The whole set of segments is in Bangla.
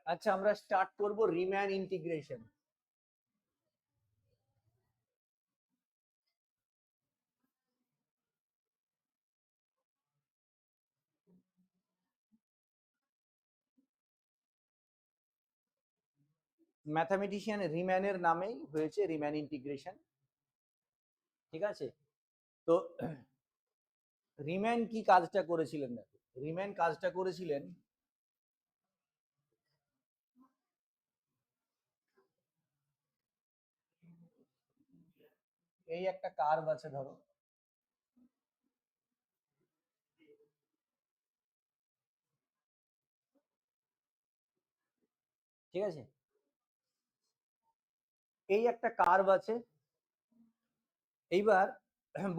আচ্ছা, আমরা স্টার্ট করব রিম্যান ইন্টিগ্রেশন। ম্যাথামেটিশিয়ান রিম্যানের নামেই হয়েছে রিম্যান ইন্টিগ্রেশন। ঠিক আছে, তো রিম্যান কি কাজটা করেছিলেন? দেখো, রিম্যান কাজটা করেছিলেন, এই একটা কার্ভ আছে ধরো, ঠিক আছে, এই একটা কার্ভ আছে। এইবার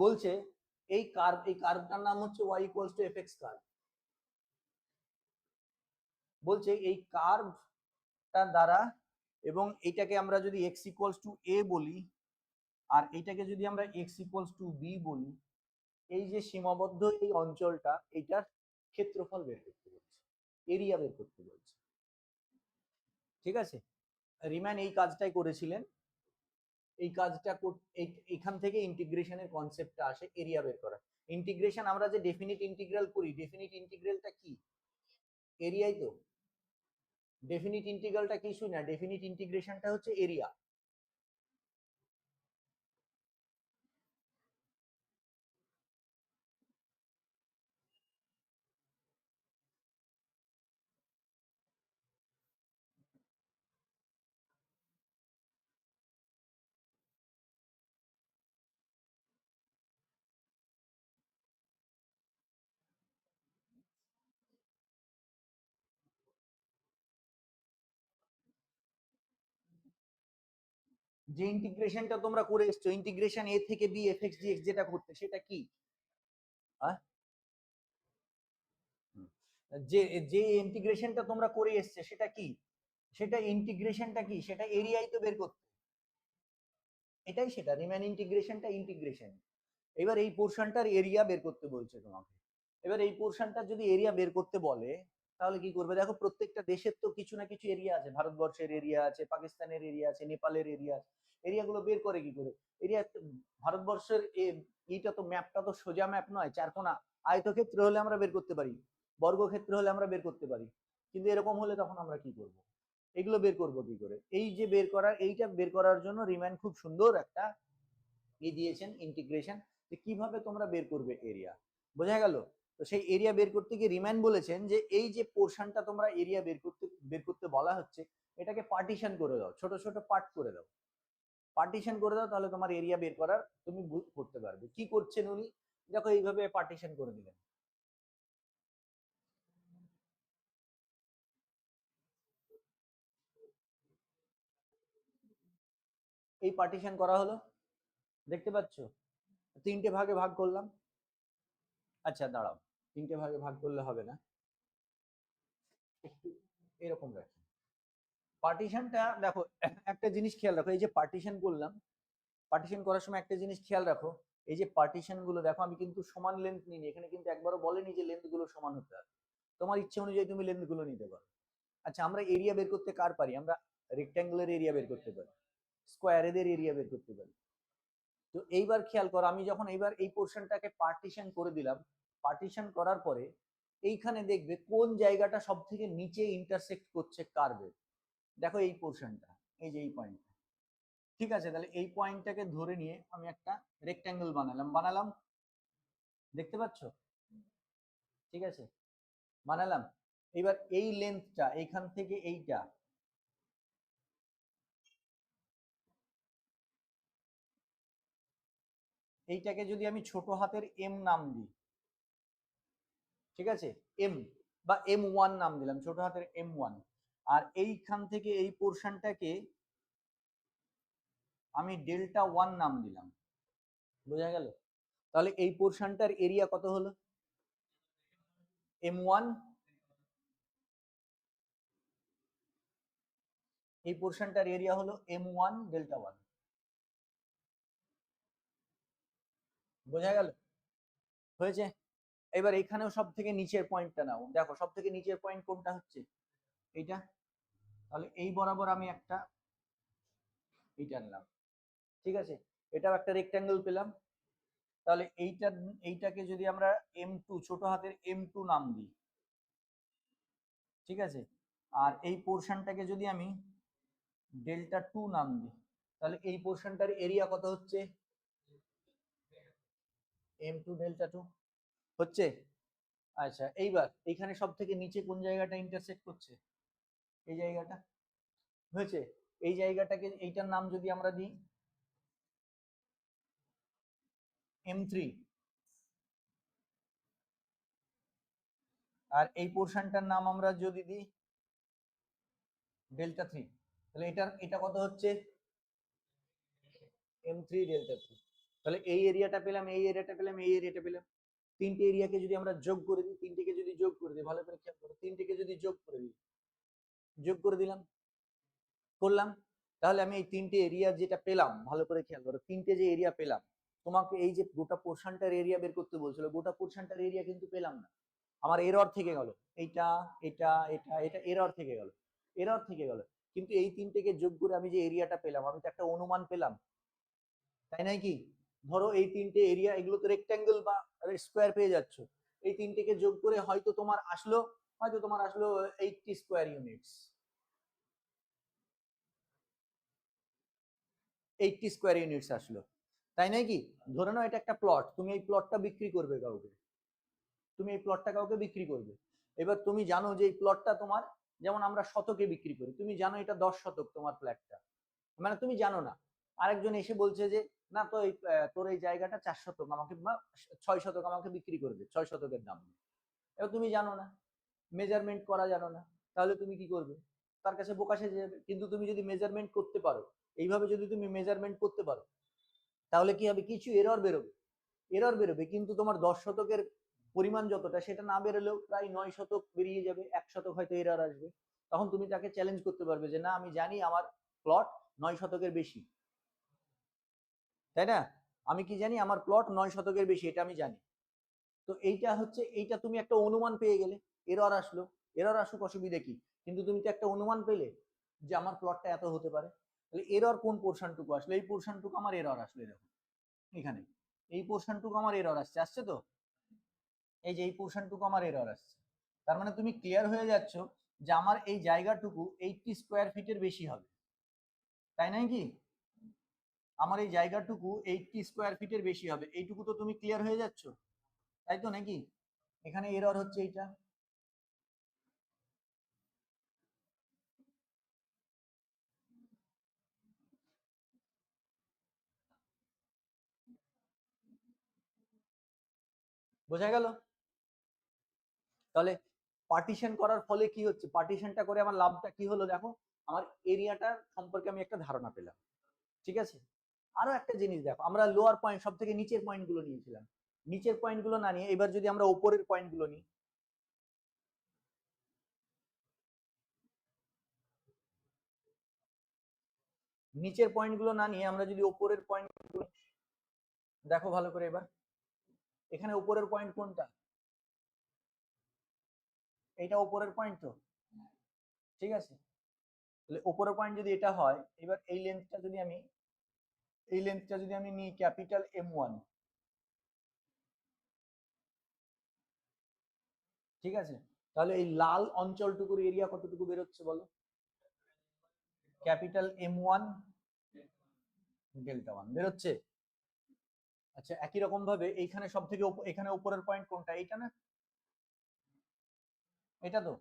বলছে এই কার্ভটার নাম হচ্ছে y equals to fx curve. বলছে এই কার্ভটার দ্বারা, এবং এইটাকে আমরা যদি x ইকুয়ালস টু a বলি, আর এইটাকে যদি আমরা x ইকুয়ালস টু b বলি, এই যে সীমাবদ্ধ এই অঞ্চলটা, এইটার ক্ষেত্রফল বের করতে বলছে, এরিয়া বের করতে বলছে। ঠিক আছে, রিম্যান এই কাজটাই করেছিলেন। এই কাজটা এখান থেকে ইন্টিগ্রেশনের কনসেপ্টটা আসে, এরিয়া বের করা। ইন্টিগ্রেশন আমরা যে ডেফিনিট ইন্টিগ্রাল করি, ডেফিনিট ইন্টিগ্রালটা কি? এরিয়াই তো। ডেফিনিট ইন্টিগ্রালটা কিছুই না, ডেফিনিট ইন্টিগ্রেশনটা হচ্ছে এরিয়া। যে ইন্টিগ্রেশনটা তোমরা করে এসছো, ইন্টিগ্রেশন এ থেকে বি এফ এক্স ডিএক্স যেটা করতে, সেটা কি? যে যে ইন্টিগ্রেশনটা তোমরা করে এসছে সেটা কি? সেটা ইন্টিগ্রেশনটা কি? সেটা এরিয়াই তো বের করতে। এটাই সেটা, রিম্যান ইন্টিগ্রেশনটা ইন্টিগ্রেশন। এবার এই পোর্শনটার এরিয়া বের করতে বলছে তোমাকে। এবার এই পোর্শনটার যদি এরিয়া বের করতে বলে, তাহলে কি করবে? দেখো, প্রত্যেকটা দেশের তো কিছু না কিছু এরিয়া আছে। ভারতবর্ষের এরিয়া আছে, পাকিস্তানের এরিয়া আছে, নেপালের এরিয়া আছে। এরিয়াগুলো বের করে কি করে? এরিয়া, ভারতবর্ষের এইটা তো ম্যাপটা তো সোজা ম্যাপ নয়, চারকোনা। আয়তক্ষেত্র হলে আমরা বের করতে পারি, বর্গক্ষেত্র হলে আমরা বের করতে পারি, কিন্তু এরকম হলে তখন আমরা কি করব? এগুলো বের করবো কি করে? এই যে বের করার, এইটা বের করার জন্য রিম্যান খুব সুন্দর একটা দিয়েছেন ইন্টিগ্রেশন, যে কিভাবে তোমরা বের করবে এরিয়া। বোঝা গেল? তো সেই এরিয়া বের করতে গিয়ে রিম্যান বলেছেন যে এই যে পোর্শনটা তোমরা এরিয়া বের করতে বলা হচ্ছে, এটাকে পার্টিশন করে দাও, ছোট ছোট পার্ট করে দাও। পার্টিশন করে দাও, তাহলে তোমার এরিয়া বের করার তুমি করতে পারবে। কি করছেন উনি? দেখো, এইভাবে পার্টিশন করে দিলেন। এই পার্টিশন করা হলো, দেখতে পাচ্ছ? তিনটে ভাগে ভাগ করলাম। আচ্ছা দাঁড়াও, তিনটে ভাগে ভাগ করলে হবে না, একটু এরকম রাখি। পার্টিশনটা দেখো, একটা জিনিস খেয়াল রাখো, এই যে পার্টিশন করলাম, পার্টিশন করার সময় একটা জিনিস খেয়াল রাখো, এই যে পার্টিশন গুলো দেখো, আমি কিন্তু সমান লেন্থ নিইনি, এখানে কিন্তু একবারও বলেনি যে লেন্থ গুলো সমান হতে হবে। তোমার ইচ্ছে অনুযায়ী তুমি লেন্থ গুলো নিতে পারো। আচ্ছা, আমরা এরিয়া বের করতে কার পারি? আমরা রেক্ট্যাঙ্গুলার এরিয়া বের করতে পারি, স্কোয়ারেদের এরিয়া বের করতে পারি। তো এইবার খেয়াল করো, আমি যখন এইবার এই পোর্শনটাকে পার্টিশন করে দিলাম, পার্টিশন করার পরে এইখানে দেখবে কোন জায়গাটা সব থেকে নিচে ইন্টারসেক্ট করছে কার্ভের। দেখো এই পোর্শনটা, এই যে এই পয়েন্ট। ঠিক আছে, তাহলে এই পয়েন্টটাকে ধরে নিয়ে আমি একটা রেক্ট্যাঙ্গেল বানালাম। দেখতে পাচ্ছ? ঠিক আছে, বানালাম। এবার এই লেন্থটা এইখান থেকে এইটাকে যদি আমি ছোট হাতের এম নাম দিই, ঠিক আছে, এম বা M1 নাম দিলাম, ছোট হাতের M1। আর এইখান থেকে এই পোর্শনটাকে আমি ডেল্টা 1 নাম দিলাম। বোঝা গেল? তাহলে এই পোর্শনটার এরিয়া কত হলো? M1, এই পোর্শনটার এরিয়া হলো M1 ডেল্টা 1। বোঝা গেল? হয়েছে? এবার এখানেও সব থেকে নিচের পয়েন্টটা নাও। দেখো, সব থেকে নিচের পয়েন্ট কোনটা হচ্ছে? এইটা। তাহলে এই বরাবর আমি একটা এইটা আনলাম, ঠিক আছে, এটাও একটা রেক্ট্যাঙ্গেল পেলাম। তাহলে এইটাকে যদি আমরা M2 ছোট হাতের M2 নাম দিই, ঠিক আছে, আর এই পোর্শনটাকে যদি আমি Δ2 নাম দিই, তাহলে এই পোর্শনটার এরিয়া কত হচ্ছে? M2 Δ2 হচ্ছে। আচ্ছা, এইবার এইখানে সব থেকে নিচে কোন জায়গাটা ইন্টারসেক্ট করছে? এই জায়গাটা হয়েছে। এই জায়গাটাকে এইটার নাম যদি আমরা দিই M3, আর এই পোর্শনটার নাম আমরা যদি দিই Δ3, তাহলে এটা কত হচ্ছে? M3 Δ3। তাহলে এই এরিয়াটা পেলাম, এই এরিয়াটা পেলাম, এই এরিয়াটা পেলাম। তিনটে এরিয়াকে যদি আমরা যোগ করে দিই, তিনটেকে যদি যোগ করে দিই, ভালো করে খেয়াল করো, তিনটেকে যদি যোগ করে দিই, যোগ করে দিলাম, করলাম, তাহলে আমি এই তিনটে এরিয়া যেটা পেলাম, ভালো করে খেয়াল করো, তিনটে যে এরিয়া পেলাম, তোমাকে এই যে গোটা পোর্শনটার এরিয়া বের করতে বলছিল, গোটা পোর্শনটার এরিয়া কিন্তু পেলাম না, আমার এরর থেকে গেল, এইটা এটা এটা এটা এরর থেকে গেল, এরর থেকে গেল। কিন্তু এই তিনটেকে যোগ করে আমি যে এরিয়াটা পেলাম, আমি তো একটা অনুমান পেলাম, তাই নাই কি? ধরো এই তিনটে এরিয়া, এগুলো তো রেক্ট্যাঙ্গেল বা স্কোয়ার পেয়ে যাচ্ছ, এই তিনটেকে যোগ করে হয়তো তোমার আসলো, 80 স্কোয়ার ইউনিটস, 80 স্কোয়ার ইউনিটস আসলো, তাই নাই কি? ধরে নাও এটা একটা প্লট, তুমি এই প্লটটা বিক্রি করবে কাউকে, তুমি এই প্লটটা কাউকে বিক্রি করবে। এবার তুমি জানো যে এই প্লটটা তোমার, যেমন আমরা শতকে বিক্রি করি, তুমি জানো এটা 10 শতক তোমার ফ্ল্যাটটা, মানে তুমি জানো না, আরেকজন এসে বলছে যে না তো এই তোর এই জায়গাটা 4 শতক আমাকে বা 6 শতক আমাকে বিক্রি করবে, 6 শতকের দাম। এবার তুমি জানো না, মেজারমেন্ট করা জানো না, তাহলে তুমি কি করবে? তার কাছে বোকা সেজে যাবে। কিন্তু তুমি যদি মেজারমেন্ট করতে পারো, এইভাবে যদি তুমি মেজারমেন্ট করতে পারো, তাহলে কি হবে? কিছু এরর বেরোবে, এরর বেরোবে, কিন্তু তোমার 10 শতকের পরিমাণ যতটা, সেটা না বেরোলেও প্রায় 9 শতক বেরিয়ে যাবে, 1 শতক হয়তো এরর আসবে। তখন তুমি তাকে চ্যালেঞ্জ করতে পারবে যে না, আমি জানি আমার প্লট 9 শতকের বেশি, তাই না? আমি কি জানি আমার প্লট 9 শতকের বেশি, এটা আমি জানি। তো এইটা হচ্ছে, এইটা তুমি একটা অনুমান পেয়ে গেলে, এরর আসলো, এরর আসুক, অসুবিধা কি? কিন্তু তুমি তো একটা অনুমান পেলে যে আমার প্লটটা এত হতে পারে। তাহলে এরর কোন পোর্শনটুকু আসলো? এই পোর্শনটুকু আমার এরর আসলো, এরকম এখানে এই পোর্শনটুকু আমার এরর আসছে, আসছে তো, এই যে এই পোর্শনটুকু আমার এরর আসছে। তার মানে তুমি ক্লিয়ার হয়ে যাচ্ছ যে আমার এই জায়গাটুকু 80 স্কোয়ার ফিটের বেশি হবে, তাই নাই কি? আমার এই জায়গাটুকু 80 স্কোয়ার ফিটের বেশি হবে, এইটুকু তো তুমি ক্লিয়ার হয়ে যাচ্ছ, তাই তো নাকি? এখানে এরর হচ্ছে এইটা। বোঝা গেল? তাহলে পার্টিশন করার ফলে কি হচ্ছে, পার্টিশনটা করে আমার লাভটা কি হলো দেখো, আমার এরিয়াটার সম্পর্কে আমি একটা ধারণা পেলাম, ঠিক আছে। আরো একটা জিনিস দেখো, আমরা লোয়ার পয়েন্ট, সব থেকে নিচের পয়েন্ট গুলো নিয়েছিলাম, নিচের পয়েন্ট গুলো না নিয়ে এবার যদি আমরা উপরের পয়েন্ট গুলো নিই, নিচের পয়েন্ট গুলো না নিয়ে আমরা যদি উপরের পয়েন্ট গুলো দেখো ভালো করে, এবার এখানে উপরের পয়েন্ট কোনটা? এটা উপরের পয়েন্ট তো, ঠিক আছে। তাহলে উপরের পয়েন্ট যদি এটা হয়, এবার এই লেন্থটা যদি আমি নিই ক্যাপিটাল M1, ঠিক আছে, তাহলে এই লাল অঞ্চলটুকুর এরিয়া কতটুকু বেরোচ্ছে বলো? ক্যাপিটাল M1 Δ1 বেরোচ্ছে। আচ্ছা, একই রকম ভাবে এইখানে সব থেকে এখানে উপরের পয়েন্ট কোনটা? এইটা না, এটা তো।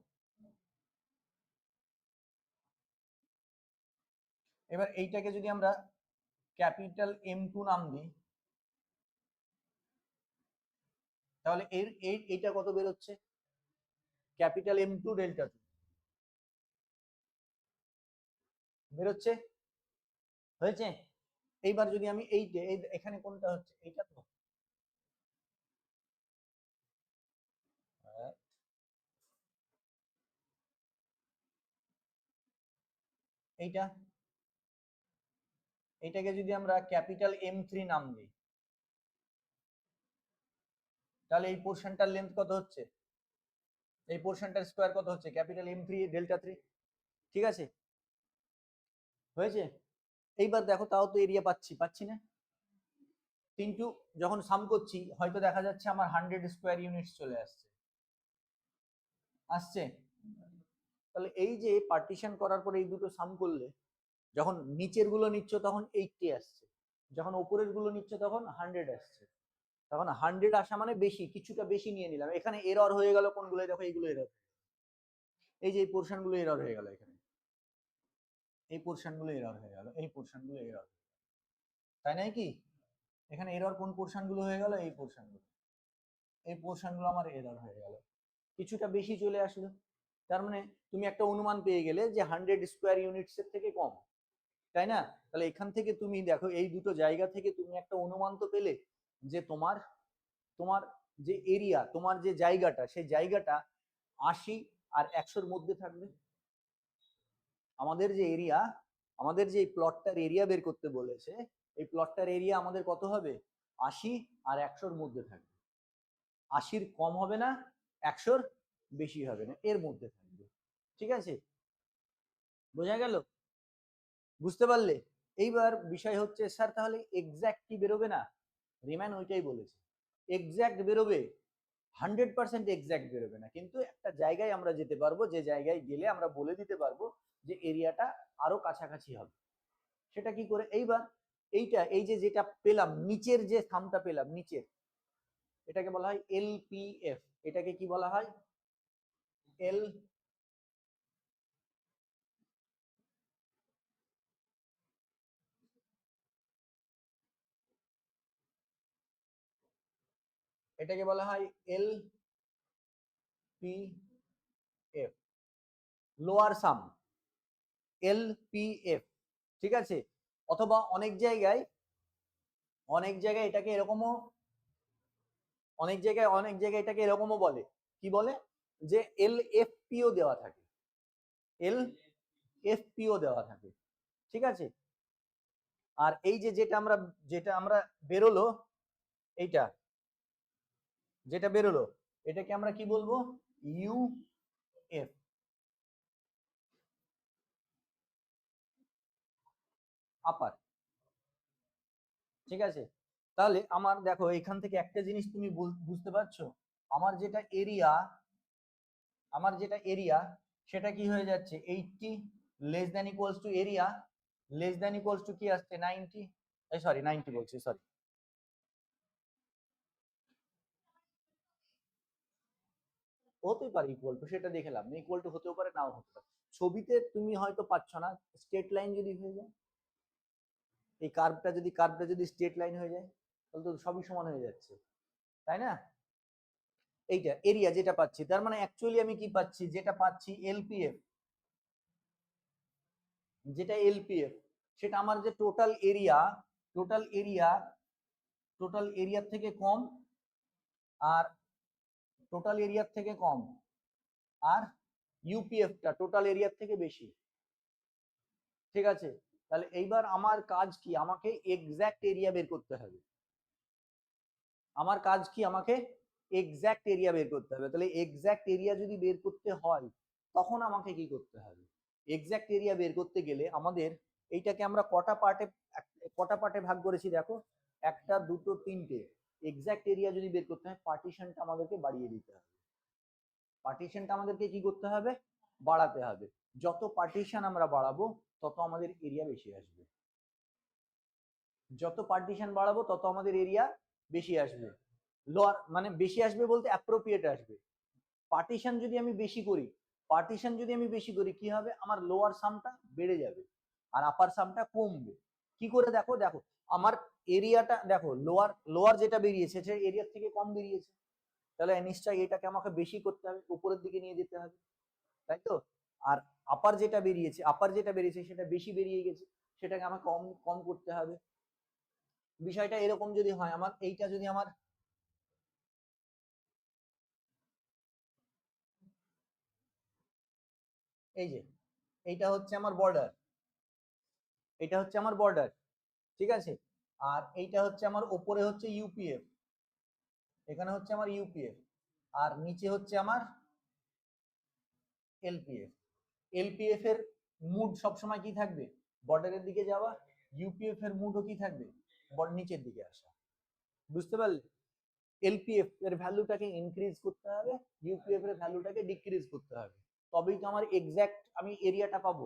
এবার এইটাকে যদি আমরা ক্যাপিটাল M2 নাম দিই, তাহলে এইটা কত বেরোচ্ছে? ক্যাপিটাল M2 Δ2 বেরোচ্ছে, হয়েছে। এইবার যদি আমি এখানে কোনটা হচ্ছে? এইটা তো। এইটা, এইটাকে যদি আমরা ক্যাপিটাল M3 নাম দিই, তাহলে এই পোর্শনটার লেন্থ কত হচ্ছে? এই পোর্শনটার স্কোয়ার কত হচ্ছে? ক্যাপিটাল M3 Δ3, ঠিক আছে, হয়েছে? এইবার দেখো, তাও তো এরিয়া পাচ্ছি না, কিন্তু যখন সাম করছি হয়তো দেখা যাচ্ছে আমার 100 স্কোয়ার ইউনিটস চলে আসছে। তাহলে এই যে পার্টিশন করার পরে এই দুটো সাম করলে যখন নিচের গুলো নিচ্ছ তখন 80 আসছে, যখন উপরের গুলো নিচ্ছ তখন 100 আসছে। তখন 100 আসা মানে বেশি, কিছুটা বেশি নিয়ে নিলাম। এখানে এরর হয়ে গেল কোনগুলো, দেখো এইগুলো এরর, এই যে এই পোর্শন গুলো এরর হয়ে গেল, এখানে এই পোর্শন গুলো এরর হয়ে গেল, এই পোর্শন গুলো এরর, তাই নাই কি? এখানে এরর কোন পোর্শন গুলো হয়ে গেল, এই পোর্শন গুলো, এই পোর্শন গুলো আমার এরর হয়ে গেল, কিছুটা বেশি চলে আসলো। তার মানে তুমি একটা অনুমান পেয়ে গেলে যে 100 স্কোয়ার ইউনিটস এর থেকে কম, তাই না? তাহলে এখান থেকে তুমি দেখো এই দুটো জায়গা থেকে তুমি একটা অনুমান তো পেলে যে তোমার তোমার যে এরিয়া, তোমার যে জায়গাটা, সেই জায়গাটা 80 আর 100-র মধ্যে থাকবে। আমাদের যে এরিয়া, আমাদের যে প্লটটার এরিয়া বের করতে বলেছে, এই প্লটটার এরিয়া আমাদের কত হবে? 80 আর 100-র মধ্যে থাকবে। 80-র কম হবে না, 100-র বেশি হবে না, এর মধ্যে থাকবে। ঠিক আছে, বোঝা গেল? বুঝতে পারলে? এইবার বিষয় হচ্ছে, স্যার তাহলে এক্সাক্ট কি বেরোবে না? রিম্যান ওইটাই বলেছে, এক্সাক্ট বেরোবে, 100% এক্সাক্ট বেরোবে না, কিন্তু একটা জায়গায় আমরা যেতে পারবো, যে জায়গায় গেলে আমরা বলে দিতে পারবো যে এরিয়াটা আরো কাছাকাছি হবে। সেটা কি করে? এইবার এইটা, এই যে যেটা পেলাম নিচের যে থামটা পেলাম নিচের, এটাকে বলা হয় এলপিএফ। এটাকে কি বলা হয়? এল, এটাকে বলা হয় এল পি এফ, লোয়ার সাম, এলপিএফ। ঠিক আছে, অথবা অনেক জায়গায় এটাকে এরকমও, অনেক জায়গায় এটাকে এরকমও বলে, কি বলে? যে এলএফপিও দেওয়া থাকে, এলএফপিও দেওয়া থাকে। ঠিক আছে, আর এই যে যেটা আমরা বেরোলো, এইটা যেটা বেরোলো, এটাকে আমরা কি বলবো? ইউএফ, আপার। ঠিক আছে, তাহলে আমার দেখো এখান থেকে একটা জিনিস তুমি বুঝতে পারছো, আমার যেটা এরিয়া, সেটা কি হয়ে যাচ্ছে? 80 less than equals to area less than equals to কি আসছে? 90, সরি 90 বলছি, সরি, হতে পারে ইকুয়াল টু, সেটা দেখে লাভ নেই, ইকুয়াল টু হতেও পারে নাও হতে পারে। ছবিতে তুমি হয়তো পাচ্ছ না, স্ট্রেট লাইন যদি হয়ে যায়, এই কার্ভটা যদি স্ট্রেট লাইন হয়ে যায়, তাহলে তো সবই সমান হয়ে যাচ্ছে, তাই না? এইটা এরিয়া যেটা পাচ্ছি, তার মানে অ্যাকচুয়ালি আমি কি পাচ্ছি? যেটা পাচ্ছি এলপিএফ, যেটা এলপিএফ, সেটা আমার যে টোটাল এরিয়া টোটাল এরিয়ার থেকে কম, আর টোটাল এরিয়ার থেকে কম, আর ইউপিএফটা টোটাল এরিয়ার থেকে বেশি। ঠিক আছে, তাহলে এইবার আমার কাজ কি? আমাকে এক্সাক্ট এরিয়া বের করতে হবে। আমাকে এক্সাক্ট এরিয়া বের করতে হবে। তাহলে এক্সাক্ট এরিয়া যদি বের করতে হয়, তখন আমাকে কি করতে হবে? এক্সাক্ট এরিয়া বের করতে গেলে আমাদের এইটাকে আমরা কটা পার্টে ভাগ করেছি দেখো, একটা, দুটো, তিনটে। এক্সাক্ট এরিয়া যদি বের করতে হয়, পার্টিশনটা আমাদেরকে বাড়িয়ে দিতে হবে। পার্টিশনটা আমাদেরকে কি করতে হবে? বাড়াতে হবে। যত পার্টিশন আমরা বাড়াবো, তত আমাদের এরিয়া বেশি আসবে। যত পার্টিশন বাড়াবো, তত আমাদের এরিয়া বেশি আসবে। লোয়ার মানে বেশি আসবে বলতে অ্যাপ্রোপ্রিয়েট আসবে। পার্টিশন যদি আমি বেশি করি কি হবে? আমার লোয়ার সামটা বেড়ে যাবে আর আপার সামটা কমবে। কি করে? দেখো দেখো, আমার এরিয়াটা দেখো, লোয়ার যেটা বেরিয়েছে সে এরিয়ার থেকে কম বেরিয়েছে, তাহলে নিশ্চয়ই এটাকে আমাকে বেশি করতে হবে, উপরের দিকে নিয়ে যেতে হবে, তাই তো? আর আপার যেটা বেরিয়েছে সেটা বেশি বেরিয়ে গেছে, সেটাকে আমাকে কম কম করতে হবে। বিষয়টা এরকম যদি হয়, আমার এইটা যদি আমার, এই যে এইটা হচ্ছে আমার বর্ডার, ঠিক আছে, আর এইটা হচ্ছে আমার ওপরে হচ্ছে ইউপিএফ, এখানে হচ্ছে আমার ইউপিএফ, আর নিচে হচ্ছে আমার এলপিএফ। এলপিএফ এর মুড সবসময় কি থাকবে, বর্ডারের দিকে যাওয়া। ইউপিএফ এর মুডও কি থাকবে, নিচের দিকে আসা। বুঝতে পারলে? এলপিএফ এর ভ্যালুটাকে ইনক্রিজ করতে হবে, ইউপিএফ এর ভ্যালুটাকে ডিক্রিজ করতে হবে, তবেই তো আমার এক্সাক্ট আমি এরিয়াটা পাবো।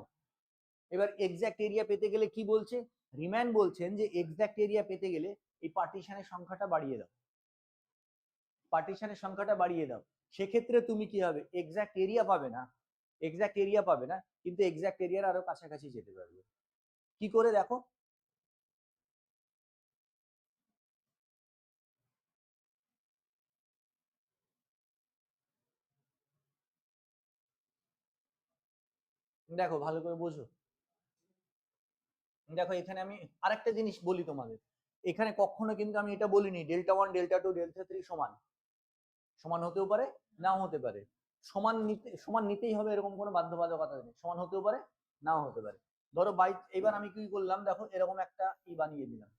এবার এক্সাক্ট এরিয়া পেতে গেলে কি বলছে, রিম্যান বলছেন যে এক্সাক্ট এরিয়া পেতে গেলে এই পার্টিশনের সংখ্যাটা বাড়িয়ে দাও, পার্টিশনের সংখ্যাটা বাড়িয়ে দাও। সেক্ষেত্রে তুমি কি হবে, এক্সাক্ট এরিয়া পাবে না, এক্সাক্ট এরিয়া পাবে না, কিন্তু এক্সাক্ট এরিয়ার আরো কাছাকাছি যেতে পারবে। কি করে দেখো, দেখো ভালো করে বোঝো। দেখো এখানে আমি আরেকটা জিনিস বলি তোমাদের, এখানে কখনো কিন্তু আমি এটা বলিনি delta one delta two delta three সমান, সমান হতেও পারে নাও হতে পারে, সমান নিতেই হবে এরকম কোনো বাধ্যবাধকতা নেই, সমান হতেও পারে নাও হতে পারে। ধরো এবার আমি কি করলাম দেখো, এরকম একটা বানিয়ে দিলাম,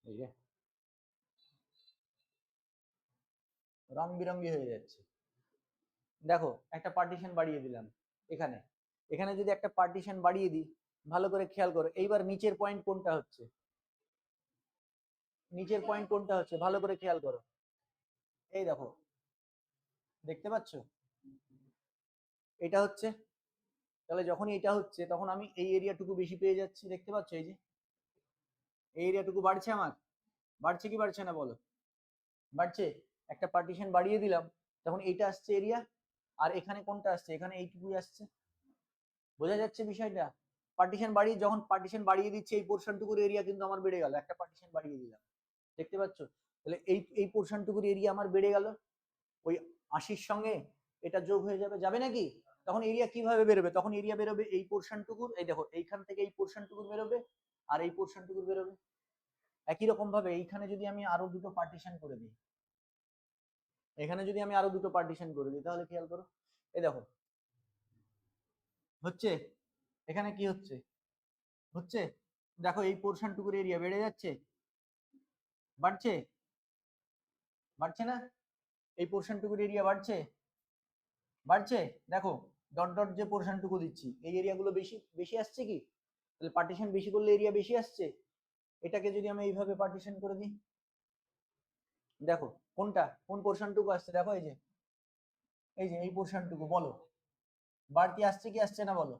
এই যে রং বিরঙ্গি হয়ে যাচ্ছে। দেখো একটা পার্টিশন বাড়িয়ে দিলাম এখানে, এখানে যদি একটা পার্টিশন বাড়িয়ে দিই, ভালো করে খেয়াল করো, এইবার নিচের পয়েন্ট কোনটা হচ্ছে, নিচের পয়েন্ট কোনটা হচ্ছে ভালো করে খেয়াল করো, এই দেখো দেখতে পাচ্ছ, এটা হচ্ছে। তাহলে যখন এটা হচ্ছে তখন আমি এই এরিয়াটুকু বেশি পেয়ে যাচ্ছি, দেখতে পাচ্ছ এই যে এই এরিয়াটুকু বাড়ছে আমার, বাড়ছে কি বাড়ছে না বলো, বাড়ছে। একটা পার্টিশন বাড়িয়ে দিলাম, তখন এইটা আসছে এরিয়া, আর এখানে কোনটা আসছে, এখানে এইটুকুই আসছে। বোঝা যাচ্ছে বিষয়টা? পার্টিশন বাড়িয়ে, যখন পার্টিশন বাড়িয়ে দিচ্ছে এই পোর্শনটুকুর এরিয়া কিন্তু আমার বেড়ে গেল, একটা পার্টিশন বাড়িয়ে দিলাম, দেখতে পাচ্ছ? তাহলে এই এই পোর্শনটুকুর এরিয়া আমার বেড়ে গেল, ওই 80-র সঙ্গে এটা যোগ হয়ে যাবে, যাবে নাকি? তখন এরিয়া কিভাবে বেরোবে, তখন এরিয়া বেরোবে এই পোর্শনটুকুর, এই দেখো এইখান থেকে এই পোর্শনটুকুর বেরোবে, আর এই পোর্শনটুকুর বেরোবে। একই রকম ভাবে এইখানে যদি আমি আরো দুটো পার্টিশন করে দিই, এখানে যদি আমি আরো দুটো পার্টিশন করে দিই, তাহলে খেয়াল করো, এই দেখো হচ্ছে, এখানে কি হচ্ছে, হচ্ছে, দেখো এই পোর্শনটুকুর এরিয়া বেড়ে যাচ্ছে, বাড়ছে, বাড়ছে না? এই পোর্শনটুকুর এরিয়া বাড়ছে, বাড়ছে। দেখো ডট ডট যে পোর্শনটুকু দিচ্ছি এই এরিয়াগুলো বেশি বেশি আসছে কি, তাহলে পার্টিশন বেশি করলে এরিয়া বেশি আসছে। এটাকে যদি আমি এইভাবে পার্টিশন করে দিই, দেখো কোনটা কোন পোর্শনটুকু আসছে, দেখো এই যে এই যে এই পোর্শনটুকু, বলো বাড়তি আসছে কি আসছে না বলো।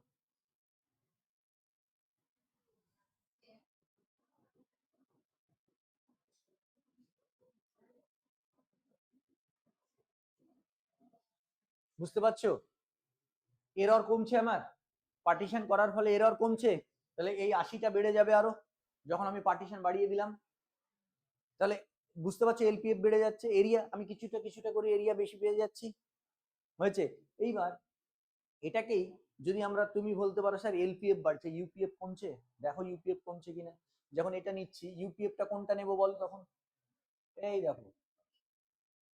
বুঝতে পারছো? এরর কমছে আমার, পার্টিশন করার ফলে এরর কমছে, তাহলে এই 80টা বেড়ে যাবে আরো, যখন আমি পার্টিশন বাড়িয়ে দিলাম। তাহলে বুঝতে পারছো, এলপিএফ বেড়ে যাচ্ছে, এরিয়া আমি কিছুটা কিছুটা করে এরিয়া বেশি পেয়ে যাচ্ছি, হয়েছে। এইবার এটাকেই যদি আমরা, তুমি বলতে পারো স্যার এলপিএফ বাড়ছে ইউপিএফ কমছে, দেখো ইউপিএফ কমছে কিনা। যখন এটা নিচ্ছি ইউপিএফটা কোনটা নেবো বল তখন, এই দেখো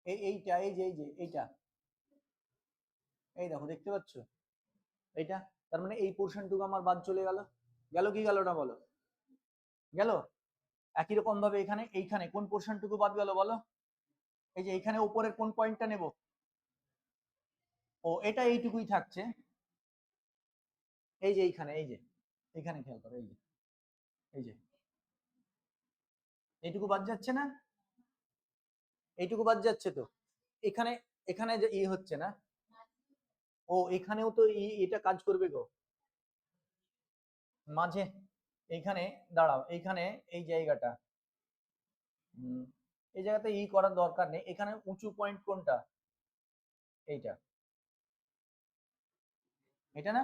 এইটা, এই যে এইটা, এই দেখো দেখতে পাচ্ছ এইটা, তার মানে এই পোর্শনটুকু আমার বাদ চলে গেল, গেল কি গেল না বলো, গেল। একই রকম ভাবে এখানে এইখানে কোন পোর্শনটুকু বাদ গেল বলো, এই যে এইখানে উপরের কোন পয়েন্টটা নেব, ও এটা এইটুকুই থাকছে, এই যে এইখানে, এই যে এইখানে খেয়াল করো, এই যে এই যে এইটুকু বাদ যাচ্ছে না, এইটুকু বাদ যাচ্ছে তো, এখানে এখানে যে হচ্ছে না, ও এখানেও তো এটা কাজ করবে গো, মাঝে এইখানে, দাঁড়াও এইখানে এই জায়গাটা, এই জায়গাতে করার দরকার নেই, এখানে উঁচু পয়েন্ট কোনটা, এইটা, এটা না,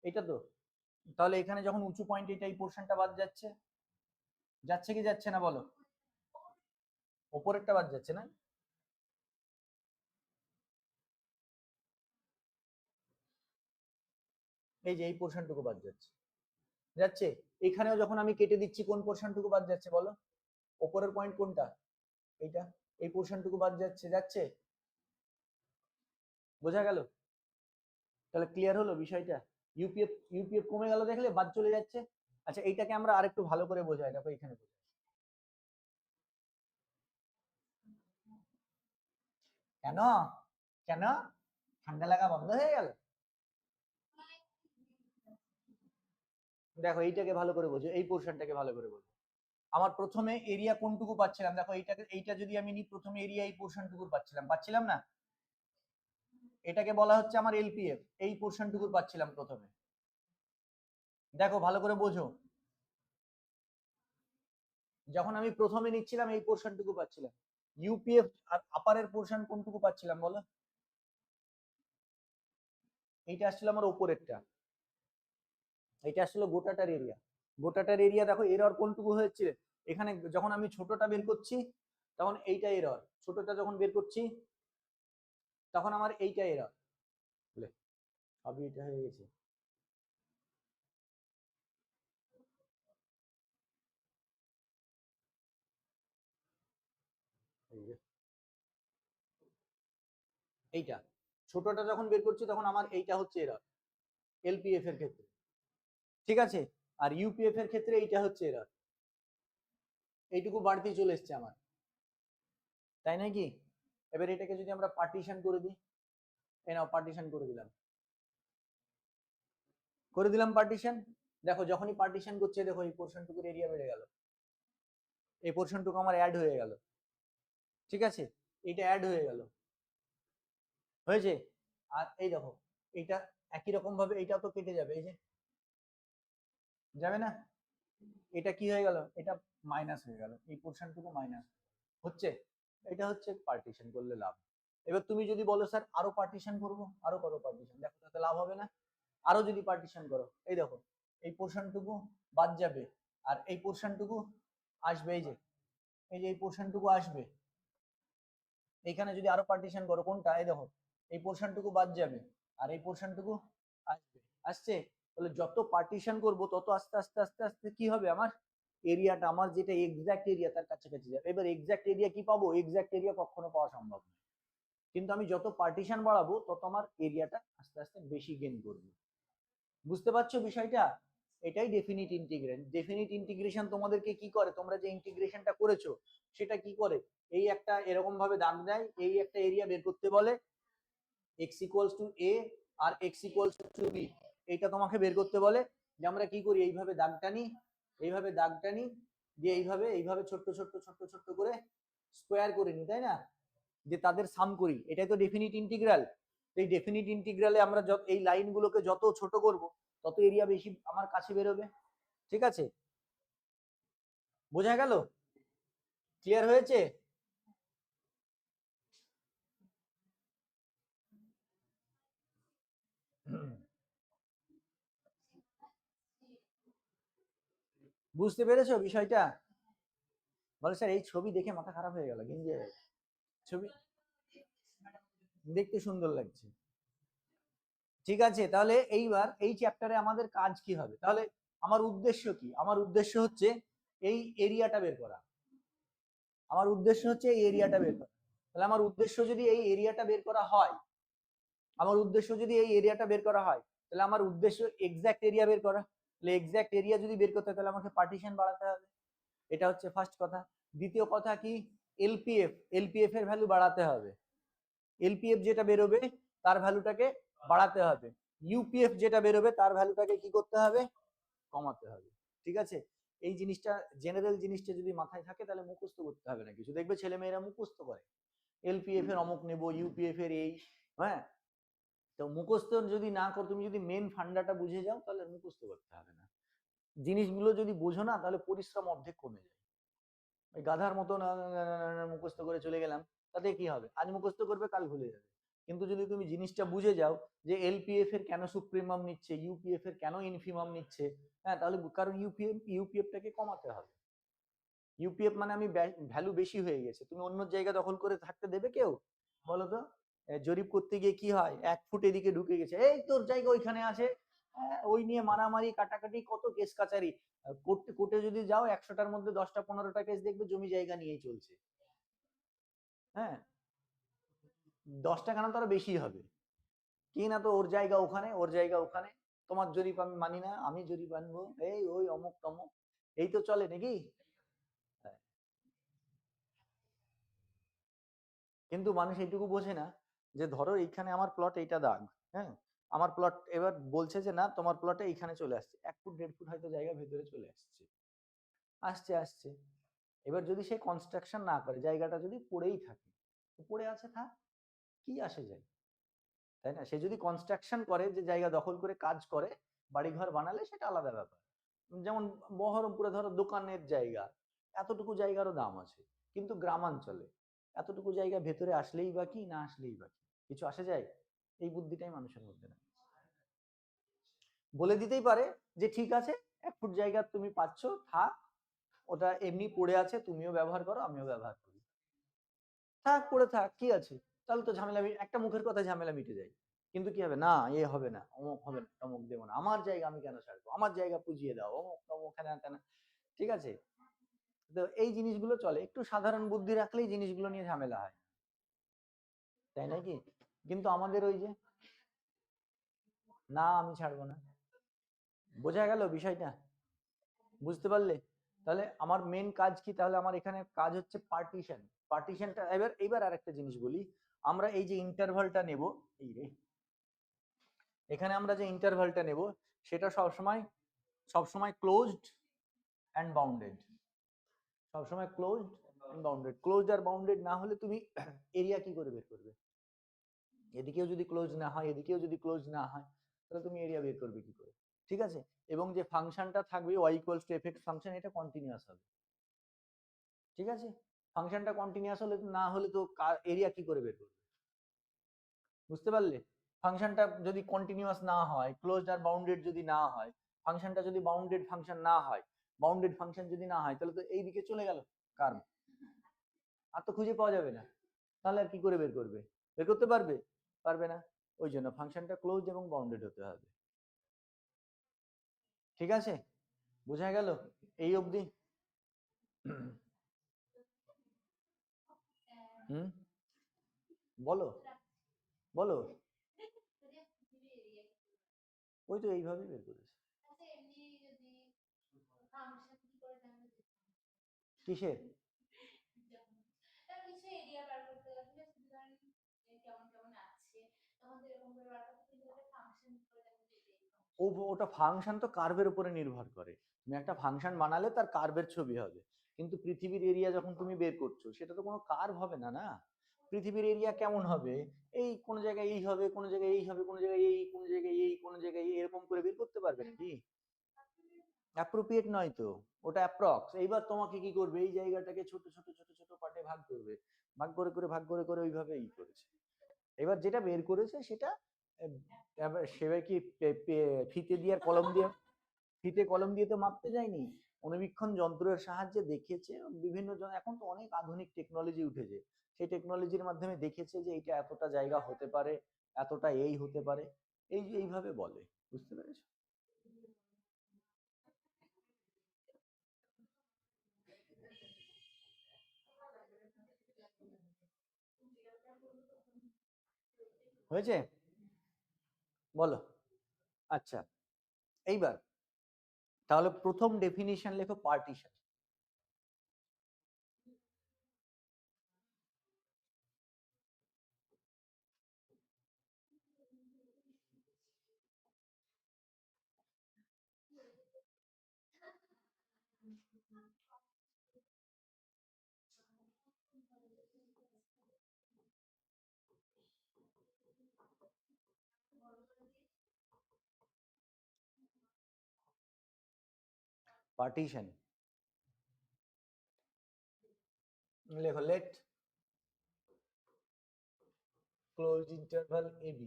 এটা তো, তাহলে এখানে যখন উঁচু পয়েন্ট এটা এই পোর্শনটা বাদ যাচ্ছে, যাচ্ছে কি যাচ্ছে না বলো, ওপরেরটা বাদ যাচ্ছে না, এই যে এই পোর্শনটুকু বাদ যাচ্ছে, যাচ্ছে। এখানেও যখন আমি কেটে দিচ্ছি কোন পোর্শনটুকু বাদ যাচ্ছে বলো, ওপরের পয়েন্ট কোনটা, এইটা, এই পোর্শনটুকু বাদ যাচ্ছে, যাচ্ছে। বোঝা গেল? তাহলে ক্লিয়ার হলো বিষয়টা, ইউপিএফ ইউপিএফ কমে গেল দেখলে, বাদ চলে যাচ্ছে। আচ্ছা এইটাকে আমরা আরেকটু ভালো করে বোঝাই, দেখো এখানে কেন, কেন ঠান্ডা লাগা বন্ধ হয়ে গেল, দেখো এইটাকে ভালো করে বোঝো, এই পোর্শনটাকে ভালো করে বোঝো। আমার প্রথমে এরিয়া কোনটুকু পাচ্ছিলাম, দেখো এইটা যদি আমি নিই, প্রথমে এরিয়া এই পোর্শনটুকুর পাচ্ছিলাম না? এটাকে বলা হচ্ছে আমার এলপিএফ, এই পোর্শনটুকুর পাচ্ছিলাম প্রথমে। দেখো ভালো করে বোঝো, যখন আমি প্রথমে নিচ্ছিলাম এই পোর্শনটুকু পাচ্ছিলাম। ইউপিএফ আর আপারের পোর্শন কোনটুকু পাচ্ছিলাম বলো? এইটা আসছিল আমার উপরেরটা, এটা আসলে গোটাটার এরিয়া। দেখো এরর কোনটুকু হয়েছে এখানে, যখন আমি ছোটটা বের করছি তখন এইটা এরর, ছোটটা যখন বের করছি তখন আমার এইটা এরর। বলে সবই এটা হয়ে গেছে। এইটা ছোটটা যখন বের করছি তখন আমার এইটা হচ্ছে এরর এলপিএফ এর ক্ষেত্রে, ঠিক আছে? আর ইউপিএফ এর ক্ষেত্রে এইটা হচ্ছে এরর, এইটুকু বাড়তি চলে এসছে আমার, তাই নাকি? এবার এটাকে যদি আমরা পার্টিশন করে দিই, এই নাও পার্টিশন করে দিলাম পার্টিশন। দেখো যখনই পার্টিশন করছে, দেখো এই পোর্শনটুকুর এরিয়া বেড়ে গেল, এই পোর্শনটুকু আমার অ্যাড হয়ে গেল, ঠিক আছে? এইটা অ্যাড হয়ে গেল, হয়েছে? আর এই দেখো এইটা একই রকম ভাবে এইটাও তো কেটে যাবে, এই যে যাবে না? এটা কি হয়ে গেল, এটা মাইনাস হয়ে গেল, এই পোর্শনটুকু মাইনাস হচ্ছে। এটা হচ্ছে পার্টিশন করলে লাভ। এবার তুমি যদি বলো স্যার আরো পার্টিশন করবো, আরো করো পার্টিশন, দেখো তাতে লাভ হবে না? আরো যদি পার্টিশন করো, এই দেখো এই পোর্শনটুকু বাদ যাবে আর এই পোর্শনটুকু আসবে, এই যে এই পোর্শনটুকু আসবে। এইখানে যদি আরো পার্টিশন করো, কোনটা, এই দেখো এই পোর্শনটুকু বাদ যাবে আর এই পোর্শনটুকু আসবে, আসছে। তাহলে যত পার্টিশন করব তত আস্তে আস্তে আস্তে আস্তে কি হবে, আমার এরিয়াটা, আমার যেটা এক্সাক্ট এরিয়া তার কাছাকাছি যাবে। এবার এক্সাক্ট এরিয়া কি পাবো? এক্সাক্ট এরিয়া কখনো পাওয়া সম্ভব নয়, কিন্তু আমি যত পার্টিশন বাড়াবো তত আমার এরিয়াটা আস্তে আস্তে বেশি গেইন করবে। বুঝতে পারছো বিষয়টা? এটাই ডেফিনিট ইন্টিগ্রেশন। ডেফিনিট ইন্টিগ্রেশন তোমাদেরকে কি করে, তোমরা যে ইন্টিগ্রেশনটা করেছো সেটা কি করে, এই একটা এরকম ভাবে দাগ দেয়, এই একটা এরিয়া বের করতে বলে x ইকুয়ালস টু a আর x ইকুয়ালস টু b, এইটা তোমাকে বের করতে বলে। যে আমরা কি করি, এইভাবে দাগ টানি, এইভাবে দাগ টানি, দিয়ে এইভাবে এইভাবে ছোট্ট ছোট্ট ছোট্ট ছোট্ট করে স্কোয়ার করে নি, তাই না? যে তাদের সাম করি, এটাই তো ডেফিনিট ইন্টিগ্রাল। এই ডেফিনিট ইন্টিগ্রালে আমরা এই লাইনগুলোকে যত ছোট করব তত এরিয়া বেশি আমার কাছে বেরোবে, ঠিক আছে? বোঝা গেল? ক্লিয়ার হয়েছে? বুঝতে পেরেছো বিষয়টা? বলে স্যার এই ছবি দেখে মাথা খারাপ হয়ে গেল, গেঞ্জে ছবি দেখতে সুন্দর লাগছে, ঠিক আছে? তাহলে এইবার এই চ্যাপ্টারে আমাদের কাজ কি হবে, তাহলে আমার উদ্দেশ্য কি? আমার উদ্দেশ্য হচ্ছে এই এরিয়াটা বের করা, আমার উদ্দেশ্য হচ্ছে এই এরিয়াটা বের করা। তাহলে আমার উদ্দেশ্য যদি এই এরিয়াটা বের করা হয়, আমার উদ্দেশ্য যদি এই এরিয়াটা বের করা হয়, তাহলে আমার উদ্দেশ্য এক্সাক্ট এরিয়া বের করা। তাহলে এক্সাক্ট এরিয়া যদি বের করতে হয় তাহলে আমাকে পার্টিশন বাড়াতে হবে, এটা হচ্ছে ফার্স্ট কথা। দ্বিতীয় কথা কি, এলপিএফ, এলপিএফ এর ভ্যালু বাড়াতে হবে। এলপিএফ যেটা বেরোবে তার ভ্যালুটাকে বাড়াতে হবে, ইউপিএফ যেটা বেরোবে তার ভ্যালুটাকে কি করতে হবে, কমাতে হবে, ঠিক আছে? এই জিনিসটা, জেনারেল জিনিসটা যদি মাথায় থাকে তাহলে মুখস্থ করতে হবে না কিছু। দেখবে ছেলে মেয়েরা মুখস্থ করে, এলপিএফ এর অমুক নেবো, ইউপিএফ এর এই, হ্যাঁ। তো মুখস্থ যদি না করো, তুমি যদি মেন ফান্ডাটা বুঝে যাও তাহলে মুখস্থ করতে হবে না। জিনিসগুলো যদি বোঝো না তাহলে পরিশ্রম অর্ধেক কমে যায়। ওই গাধার মতো মুখস্থ করে চলে গেলাম, তাতে কি হবে, আজ মুখস্থ করবে কাল ভুলে যাবে। কিন্তু যদি তুমি জিনিসটা বুঝে যাও যে এলপিএফ এর কেন সুপ্রিমাম নিচ্ছে, ইউপিএফ এর কেন ইনফিমাম নিচ্ছে, হ্যাঁ, তাহলে কারণ ইউপিএফটাকে কমাতে হবে। ইউপিএফ মানে আমি ভ্যালু বেশি হয়ে গেছে, তুমি অন্য জায়গা দখল করে থাকতে দেবে কেউ, বলো তো? জরিপ করতে গিয়ে কি হয়, 1 ফুট এদিকে ঢুকে গেছে, এই তোর জায়গা ওইখানে আছে, ওই নিয়ে মারামারি কাটাকাটি কত কেস কাচারি। কোর্টে কোর্টে যদি যাও 100টার মধ্যে 10টা 15টা কেস দেখবে জমি জায়গা নিয়েই চলছে, হ্যাঁ। 10টা কেন, তারা বেশি হবে। কি না, তো ওর জায়গা ওখানে, ওর জায়গা ওখানে, তোমার জরিপ আমি মানি না, আমি জরিপ আনবো, এই ওই অমুক তমুক, এই তো চলে নাকি? হ্যাঁ, কিন্তু মানুষ এইটুকু বোঝে না যে ধরো এইখানে আমার প্লট এইটা দাগ, হ্যাঁ, আমার প্লট এবার বলছে যে না তোমার প্লটে এইখানে চলে আসছে, 1 ফুট 1.5 ফুট হয়তো জায়গা ভেতরে চলে আসছে, আসছে আসছে। এবার যদি সে কনস্ট্রাকশন না করে, জায়গাটা যদি পড়েই থাকে, তো পড়ে আছে থাক, কি আসে যায়, তাই না? সে যদি কনস্ট্রাকশন করে, যে জায়গা দখল করে কাজ করে, বাড়িঘর বানালে সেটা আলাদা ব্যাপার। যেমন বহরমপুরে ধরো দোকানের জায়গা, এতটুকু জায়গারও দাম আছে, কিন্তু গ্রামাঞ্চলে এতটুকু জায়গা ভেতরে আসলেই বা কি, না আসলেই বা কি, কিছু আসে যায়? এই বুদ্ধিটাই মানুষের মধ্যে না। বলে দিতেই পারে যে ঠিক আছে, 1 ফুট জায়গা তুমি পাচ্ছ, থাক, ওটা এমনি পড়ে আছে, তুমিও ব্যবহার করো আমিও ব্যবহার করি, থাক পড়ে থাক, কি আছে? তাহলে তো ঝামেলা, একটা মুখের কথা ঝামেলা মিটে যায়। কিন্তু কি হবে না, এ হবে না, অমুক হবে না, তমুক দেবো না, আমার জায়গা আমি কেন ছাড়বো, আমার জায়গা পুজিয়ে দাও, অমুক তমুক হ্যানা ত্যানা, ঠিক আছে? তো এই জিনিসগুলো চলে, একটু সাধারণ বুদ্ধি রাখলেই জিনিসগুলো নিয়ে ঝামেলা হয়, তাই নাকি? কিন্তু আমাদের ওই যে না আমি ছাড়বো না, বোঝা গেল বিষয়টা? বুঝতে পারলে? তাহলে আমার মেন কাজ কি, তাহলে আমার এখানে কাজ হচ্ছে পার্টিশন। পার্টিশনটা এবার এবার আরেকটা জিনিস বলি, আমরা এই যে ইন্টারভালটা নেব, এই রে, এখানে আমরা যে ইন্টারভালটা নেব, সেটা সবসময় সবসময় ক্লোজড অ্যান্ড বাউন্ডেড, সবসময় ক্লোজড অ্যান্ড বাউন্ডেড। ক্লোজড আর বাউন্ডেড না হলে তুমি এরিয়া কি করে বের করবে? এদিকেও যদি ক্লোজ না হয়, এদিকেও যদি ক্লোজ না হয়, তাহলে তুমি এরিয়া বের করবে কি করে? ঠিক আছে? এবং যে ফাংশনটা থাকবে y equals to F function, এটা কন্টিনিউয়াস হবে, ঠিক আছে? ফাংশনটা কন্টিনিউয়াস হলে, না হলে তো এরিয়া কি করে বের করবে? বুঝতে পারলে? ফাংশনটা যদি কন্টিনিউয়াস না হয়, ক্লোজড আর বাউন্ডেড যদি না হয়, ফাংশনটা যদি বাউন্ডেড ফাংশন না হয়, বাউন্ডেড ফাংশন যদি না হয়, তাহলে তো এই দিকে চলে গেল কার্ভ, আর তো খুঁজে পাওয়া যাবে না। তাহলে আর কি করে বের করবে? বের করতে পারবে? পারবে না। ওই জন্য ফাংশনটা ক্লোজ এবং বাউন্ডেড হতে হবে, ঠিক আছে? বোঝা গেল এই অবধি? হুম, বলো বলো। ওই তো এইভাবেই বের করেছে। কিসের? ওটা ফাংশন তো কার্ভের উপরে নির্ভর করে, তুমি একটা ফাংশন বানালে তার কার্ভের ছবি হবে, কিন্তু পৃথিবীর এরিয়া যখন তুমি বের করছো, সেটা তো কোনো কার্ভ হবে না, না। পৃথিবীর এরিয়া কেমন হবে? এই কোন জায়গায় এই হবে, কোন জায়গায় এই হবে, কোন জায়গায় এই, কোন জায়গায় এই, কোন জায়গায় এই, এরকম করে বের করতে পারবে নাকি? অ্যাপ্রোপ্রিয়েট নয় তো, ওটা অ্যাপ্রক্স। এইবার তোমাকে কি করবে, এই জায়গাটাকে ছোট ছোট ছোট ছোট পার্টে ভাগ করবে, ভাগ করে করে ভাগ করে করে ওইভাবে ই করেছে। এবার যেটা বের করেছে সেটা সেবার কি ফিতে দিয়ে আর কলম দিয়ে, ফিতে কলম দিয়ে তো মাপতে যায়নি, অনুবীক্ষণ যন্ত্রের সাহায্যে দেখেছে, বিভিন্ন জন এখন তো অনেক আধুনিক টেকনোলজি উঠেছে, সেই টেকনোলজির মাধ্যমে দেখেছে যে এটা এতটা জায়গা হতে পারে, এতটা এই হতে পারে, এইভাবে বলে। বুঝতে পেরেছো? হয়েছে? বলো। আচ্ছা, এইবার তাহলে প্রথম ডেফিনিশন লেখো, পার্টিশন। পার্টিশন লেখো, late closed interval AB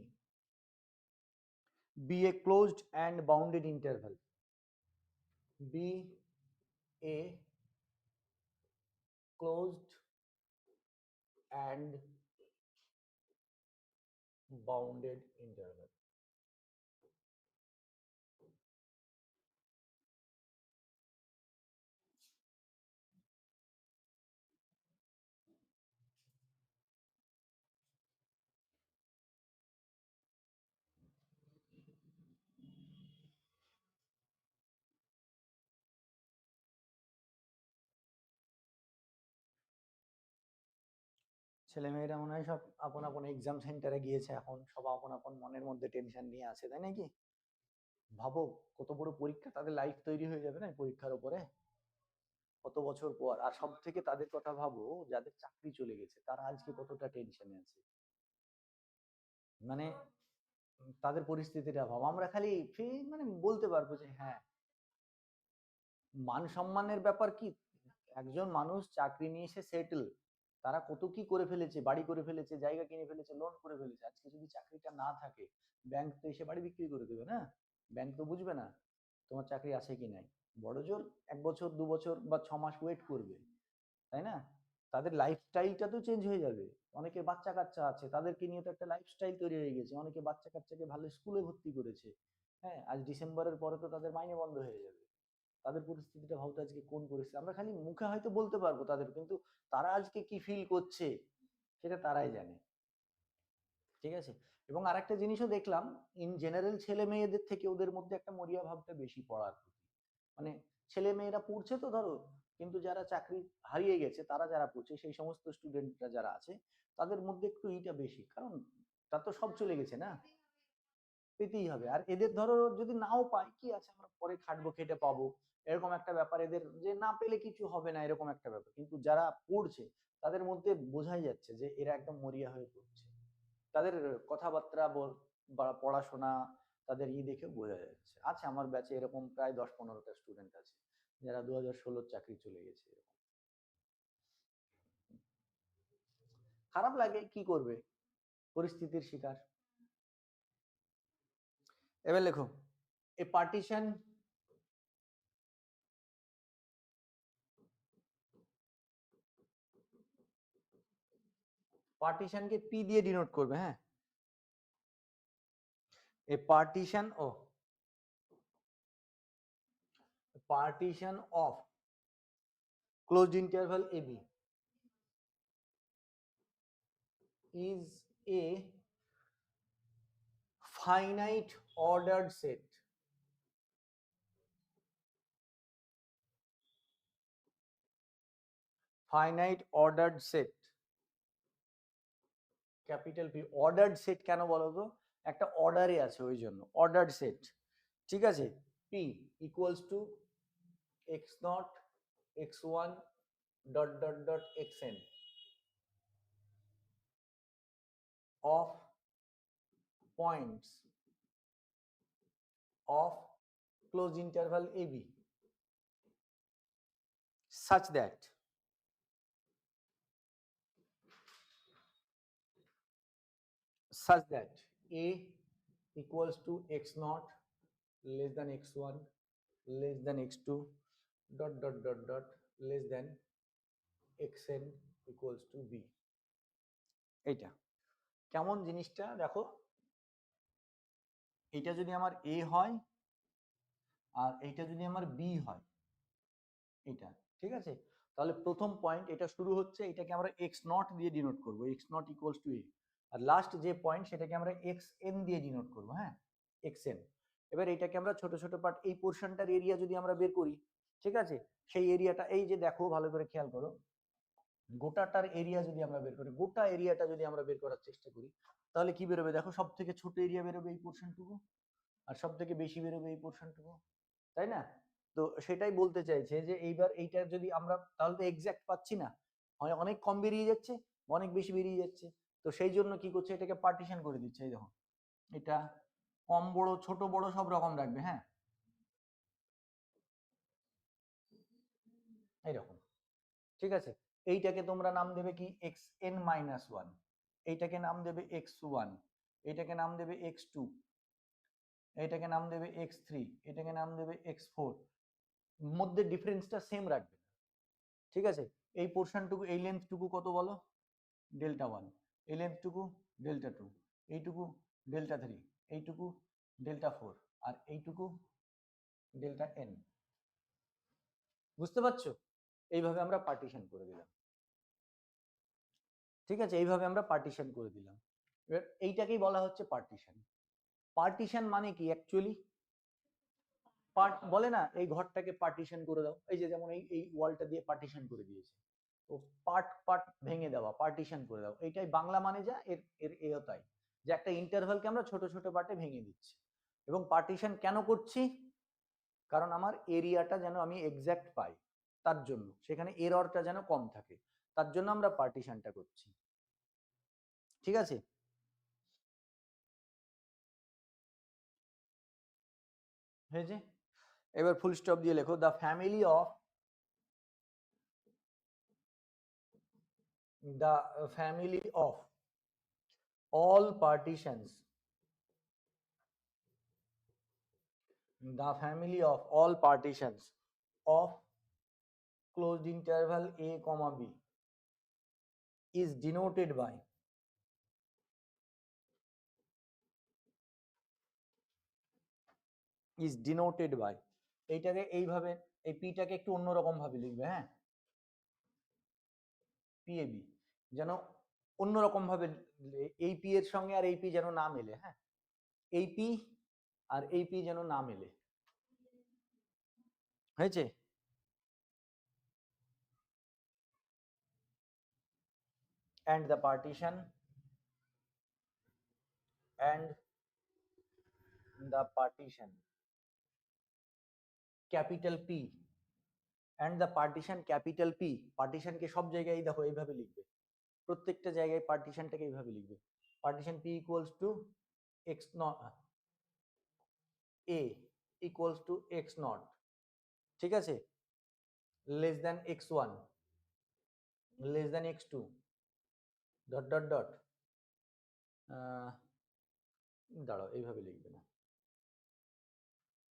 be a closed and bounded interval, be a closed and bounded interval. ছেলেমেয়েরা মনে হয় সব আপন আপন এক্সাম সেন্টারে গিয়েছে, এখন সব আপন আপন মনের মধ্যে টেনশন নিয়ে আছে, তাই নাকি? ভাবো কত বড় পরীক্ষা, তাদের লাইফ তৈরি হয়ে যাবে না এই পরীক্ষার উপরে, কত বছর পর। আর সব থেকে তাদের কথা ভাবো, যাদের চাকরি চলে গেছে তারা আজকে কতটা টেনশনে আছে, মানে তাদের পরিস্থিতিটা ভাবো। আমরা খালি মানে বলতে পারবো যে হ্যাঁ, মান সম্মানের ব্যাপার কি, একজন মানুষ চাকরি নিয়ে এসে সেটেল, তারা কত কি করে ফেলেছে, বাড়ি করে ফেলেছে, জায়গা কিনে ফেলেছে, লোন করে ফেলেছে। আজকে যদি চাকরিটা না থাকে, ব্যাংক তো এসে বাড়ি বিক্রি করে দেবে না, ব্যাংক তো বুঝবে না তোমার চাকরি আছে কি নাই, বড় জোর 1 বছর 2 বছর বা 6 মাস ওয়েট করবে, তাই না? তাদের লাইফস্টাইলটা তো চেঞ্জ হয়ে যাবে। অনেকে বাচ্চা কাচ্চা আছে, তাদেরকে নিয়ে তো একটা লাইফস্টাইল তৈরি হয়ে গেছে, অনেকে বাচ্চা কাচ্চাকে ভালো স্কুলে ভর্তি করেছে। হ্যাঁ, আজ ডিসেম্বরের পরে তো তাদের মাইনে বন্ধ হয়ে যাবে। তাদের পরিস্থিতিটা ভাবতে আজকে কোন পরিস্থিতি, আমরা খালি মুখে হয়তো বলতে পারবো তাদের, কিন্তু তারা আজকে কি ফিল করছে সেটা তারাই জানে। ঠিক আছে। এবং আরেকটা জিনিসও দেখলাম, ইন জেনারেল ছেলে মেয়েদের থেকে ওদের মধ্যে একটা মরিয়া ভাবটা বেশি পড়ার প্রতি। মানে ছেলে মেয়েরা পড়ছে তো ধরো, কিন্তু যারা চাকরি হারিয়ে গেছে তারা যারা পড়ছে, সেই সমস্ত স্টুডেন্টরা যারা আছে, তাদের মধ্যে একটু ইটা বেশি, কারণ তা তো সব চলে গেছে না, পেতেই হবে। আর এদের ধরো যদি নাও পায় কি আছে, আমরা পরে খাটবো খেটে পাবো, এরকম একটা ব্যাপার এদের, যে না পেলে কিছু হবে না এরকম একটা ব্যাপার। কিন্তু যারা পড়ছে তাদের মধ্যে বোঝাই যাচ্ছে যে এরা একদম মরিয়া হয়ে পড়ছে, তাদের কথাবার্তা বা পড়াশোনা, তাদের দেখে বোঝা যাচ্ছে। আচ্ছা, আমার ব্যাচে এরকম প্রায় 10-15টা স্টুডেন্ট আছে যারা 2016 চাকরি চলে গেছে। খারাপ লাগে, কি করবে, পরিস্থিতির শিকার। এবার লেখো, এ পার্টিশন, পার্টিশনকে পি দিয়ে ডিনোট করবে। হ্যাঁ, এ পার্টিশন ও partition of closed interval AB is a finite ordered set. Finite ordered set, capital P. Ordered set কেন বলো তো, একটা অর্ডারে আছে ওই জন্য অর্ডার্ড সেট। ঠিক আছে, P equals to x not x one dot dot dot x N of points of closed interval AB such that A equals to x naught less than x1 less than x2 dot dot dot dot less than xn equals to b। এইটা কেমন জিনিসটা দেখো, এটা যদি আমার a হয় আর এইটা যদি আমার b হয়, এটা ঠিক আছে, তাহলে প্রথম পয়েন্ট এটা শুরু হচ্ছে, এটাকে আমরা এক্স নট দিয়ে ডিনোট করবো, x naught equals to a. আর লাস্ট যে পয়েন্ট সেটাকে আমরা এক্স এন দিয়ে ডিনোট করবো। হ্যাঁ, এক্স এন। এবার এইটাকে আমরা ছোট ছোট পার্ট, এই পোর্শনটার এরিয়া যদি আমরা বের করি, ঠিক আছে, সেই এরিয়াটা এই যে দেখো ভালো করে খেয়াল করো, গোটাটার এরিয়া যদি আমরা বের করি, গোটা এরিয়াটা যদি আমরা বের করার চেষ্টা করি, তাহলে কি বেরোবে দেখো, সব থেকে ছোট এরিয়া বেরোবে এই পোর্শনটুকু, আর সব থেকে বেশি বেরোবে এই পোর্শনটুকু, তাই না? তো সেটাই বলতে চাইছে যে এইবার এইটা যদি আমরা, তাহলে তো এক্সাক্ট পাচ্ছি না, হয় অনেক কম বেরিয়ে যাচ্ছে, অনেক বেশি বেরিয়ে যাচ্ছে। তো সেই জন্য কি করছে, এটাকে পার্টিশন করে দিচ্ছে। এই দেখো, এটা কম বড় ছোট বড় সব রকম রাখবে। হ্যাঁ, এইরকম, ঠিক আছে। এইটাকে তোমরা নাম দেবে কি, এক্স এন মাইনাস ওয়ান, এইটাকে নাম দেবে এক্স ওয়ান, এইটাকে নাম দেবে এক্স টু, এইটাকে নাম দেবে এক্স থ্রি, এটাকে নাম দেবে এক্স ফোর। মধ্যে ডিফারেন্সটা সেম রাখবে, ঠিক আছে। এই পোর্শনটুকু, এই লেন্থটুকু কত বলো, ডেল্টা ওয়ান, এই লেন্থটুকু ডেল্টা টু, এইটুকু ডেল্টা থ্রি, এইটুকু ডেল্টা ফোর, আর এইটুকু ডেল্টা এন। বুঝতে পারছো? এইভাবে আমরা পার্টিশন করে দিলাম, ঠিক আছে, এইভাবে আমরা পার্টিশন করে দিলাম। এবার এইটাকেই বলা হচ্ছে পার্টিশন। পার্টিশন মানে কি অ্যাকচুয়ালি, পার্ট বলে না, এই ঘরটাকে পার্টিশন করে দাও, এই যে যেমন এই ওয়ালটা দিয়ে পার্টিশন করে দিয়েছে, তো পার্ট পার্ট ভেঙে দেওয়া, পার্টিশন করে দেওয়া, এটাই বাংলা মানে যা এর এর এও তাই, যে একটা ইন্টারভালকে আমরা ছোট ছোট পার্টে ভেঙে দিচ্ছি। এবং পার্টিশন কেন করছি? কারণ আমার এরিয়াটা যেন আমি এক্সাক্ট পাই, তার জন্য সেখানে এররটা যেন কম থাকে, তার জন্য আমরা পার্টিশনটা করছি। ঠিক আছে? হয়েছে? এবার ফুল স্টপ দিয়ে লেখো, the family of all partitions, the family of all partitions of closed interval a comma b is denoted by এইটাকে এইভাবে, এই পিটাকে একটু অন্যরকম ভাবে লিখবে, হ্যাঁ, পিএবি যেন অন্যরকম ভাবে, এই পি এর সঙ্গে আর এই পি যেন না মেলে, হ্যাঁ, এই পি আর এই পি যেন না মেলে। হয়েছে? and the partition capital P and the partition capital P, পার্টিশনকে সব জায়গায় দেখো এইভাবে লিখবে, প্রত্যেকটা জায়গায় পার্টিশনটাকে এইভাবে লিখবে, partition P equals to x not a equals to x not, ঠিক আছে, less than x1 less than x2 dot dot dot, দাঁড়াও এইভাবে লিখবে না,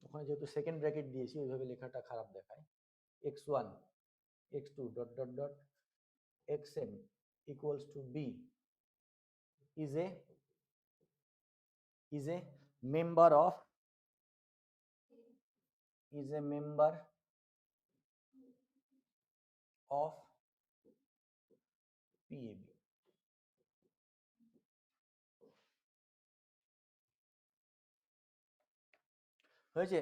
ওখানে যেহেতু সেকেন্ড ব্র্যাকেট দিয়েছি ওইভাবে লেখাটা খারাপ দেখায়, x1 x2 dot dot dot xn equals to b is a member of PAB। হয়েছে?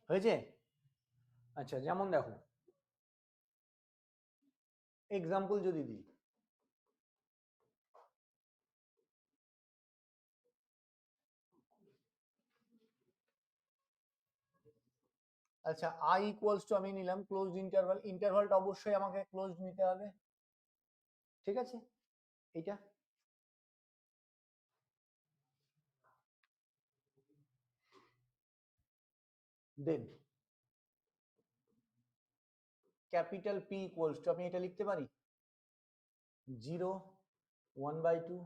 হয়েছে? আচ্ছা, যেমন দেখো এক্সাম্পল যদি দিই, আচ্ছা আই ইকুয়ালস টু আমি নিলাম ক্লোজড ইন্টারভাল, ইন্টারভালটা অবশ্যই আমাকে ক্লোজড নিতে হবে, ঠিক আছে, এইটা দেন ক্যাপিটাল পি ইকুয়ালস টু আমি এটা লিখতে পারি 0 1/2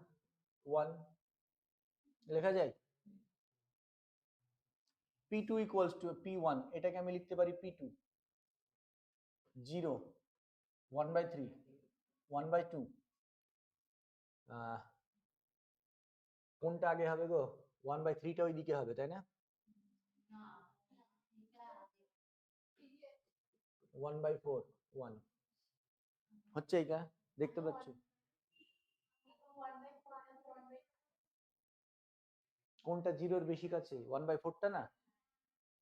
1, লেখা যায় P2 equals to P1, এটাকে আমি লিখতে পারি P2 0 1/3 1/2, কোনটা আগে হবে গো? 1/3টা ওইদিকে হবে তাই না? 1/4 1 হচ্ছে, এইটা দেখতে পাচ্ছ? কোনটা জিরোর বেশি কাছে? 1/4টা না?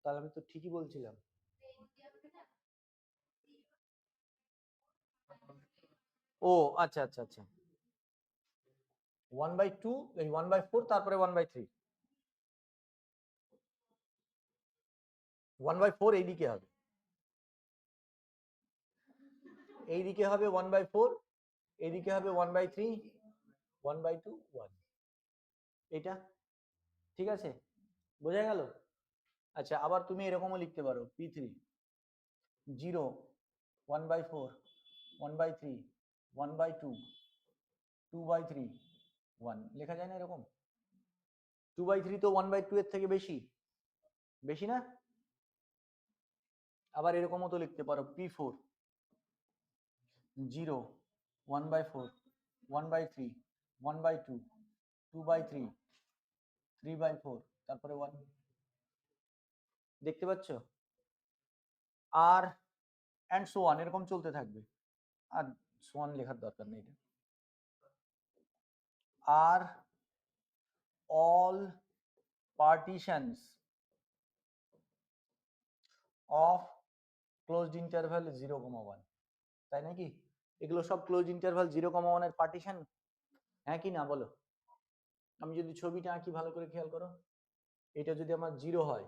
তাহলে আমি তো ঠিকই বলছিলাম। ও আচ্ছা আচ্ছা আচ্ছা, 1/2 এই 1/4 তারপরে 1/3, 1/4 এইদিকে হবে, এইদিকে হবে 1/4, এইদিকে হবে 1/3 1/2 1, এটা ঠিক আছে, বোঝা গেল? আচ্ছা, আবার তুমি এরকমও লিখতে পারো P3 0 1/4 1/3 1/2 2/3 1 লেখা যায় না এরকম? 2/3 তো 1/2 এর থেকে বেশি, বেশি না? আবার এরকমও তো লিখতে পারো P4 0 1/4 1/3 1/2 2/3 3/4 তারপরে 1। দেখতে পাচ্ছ? আর অ্যান্ড সো অন এরকম চলতে থাকবে। আর সো অন লেখার দরকার নেই। এটা আর all partitions of closed interval 0, 1, তাই নাকি? এগুলো সব ক্লোজ ইন্টারভাল 0, 1 এর পার্টিশন, হ্যাঁ কি না বলো? আমি যদি ছবিটা আঁকি ভালো করে খেয়াল করো, এটা যদি আমার 0 হয়,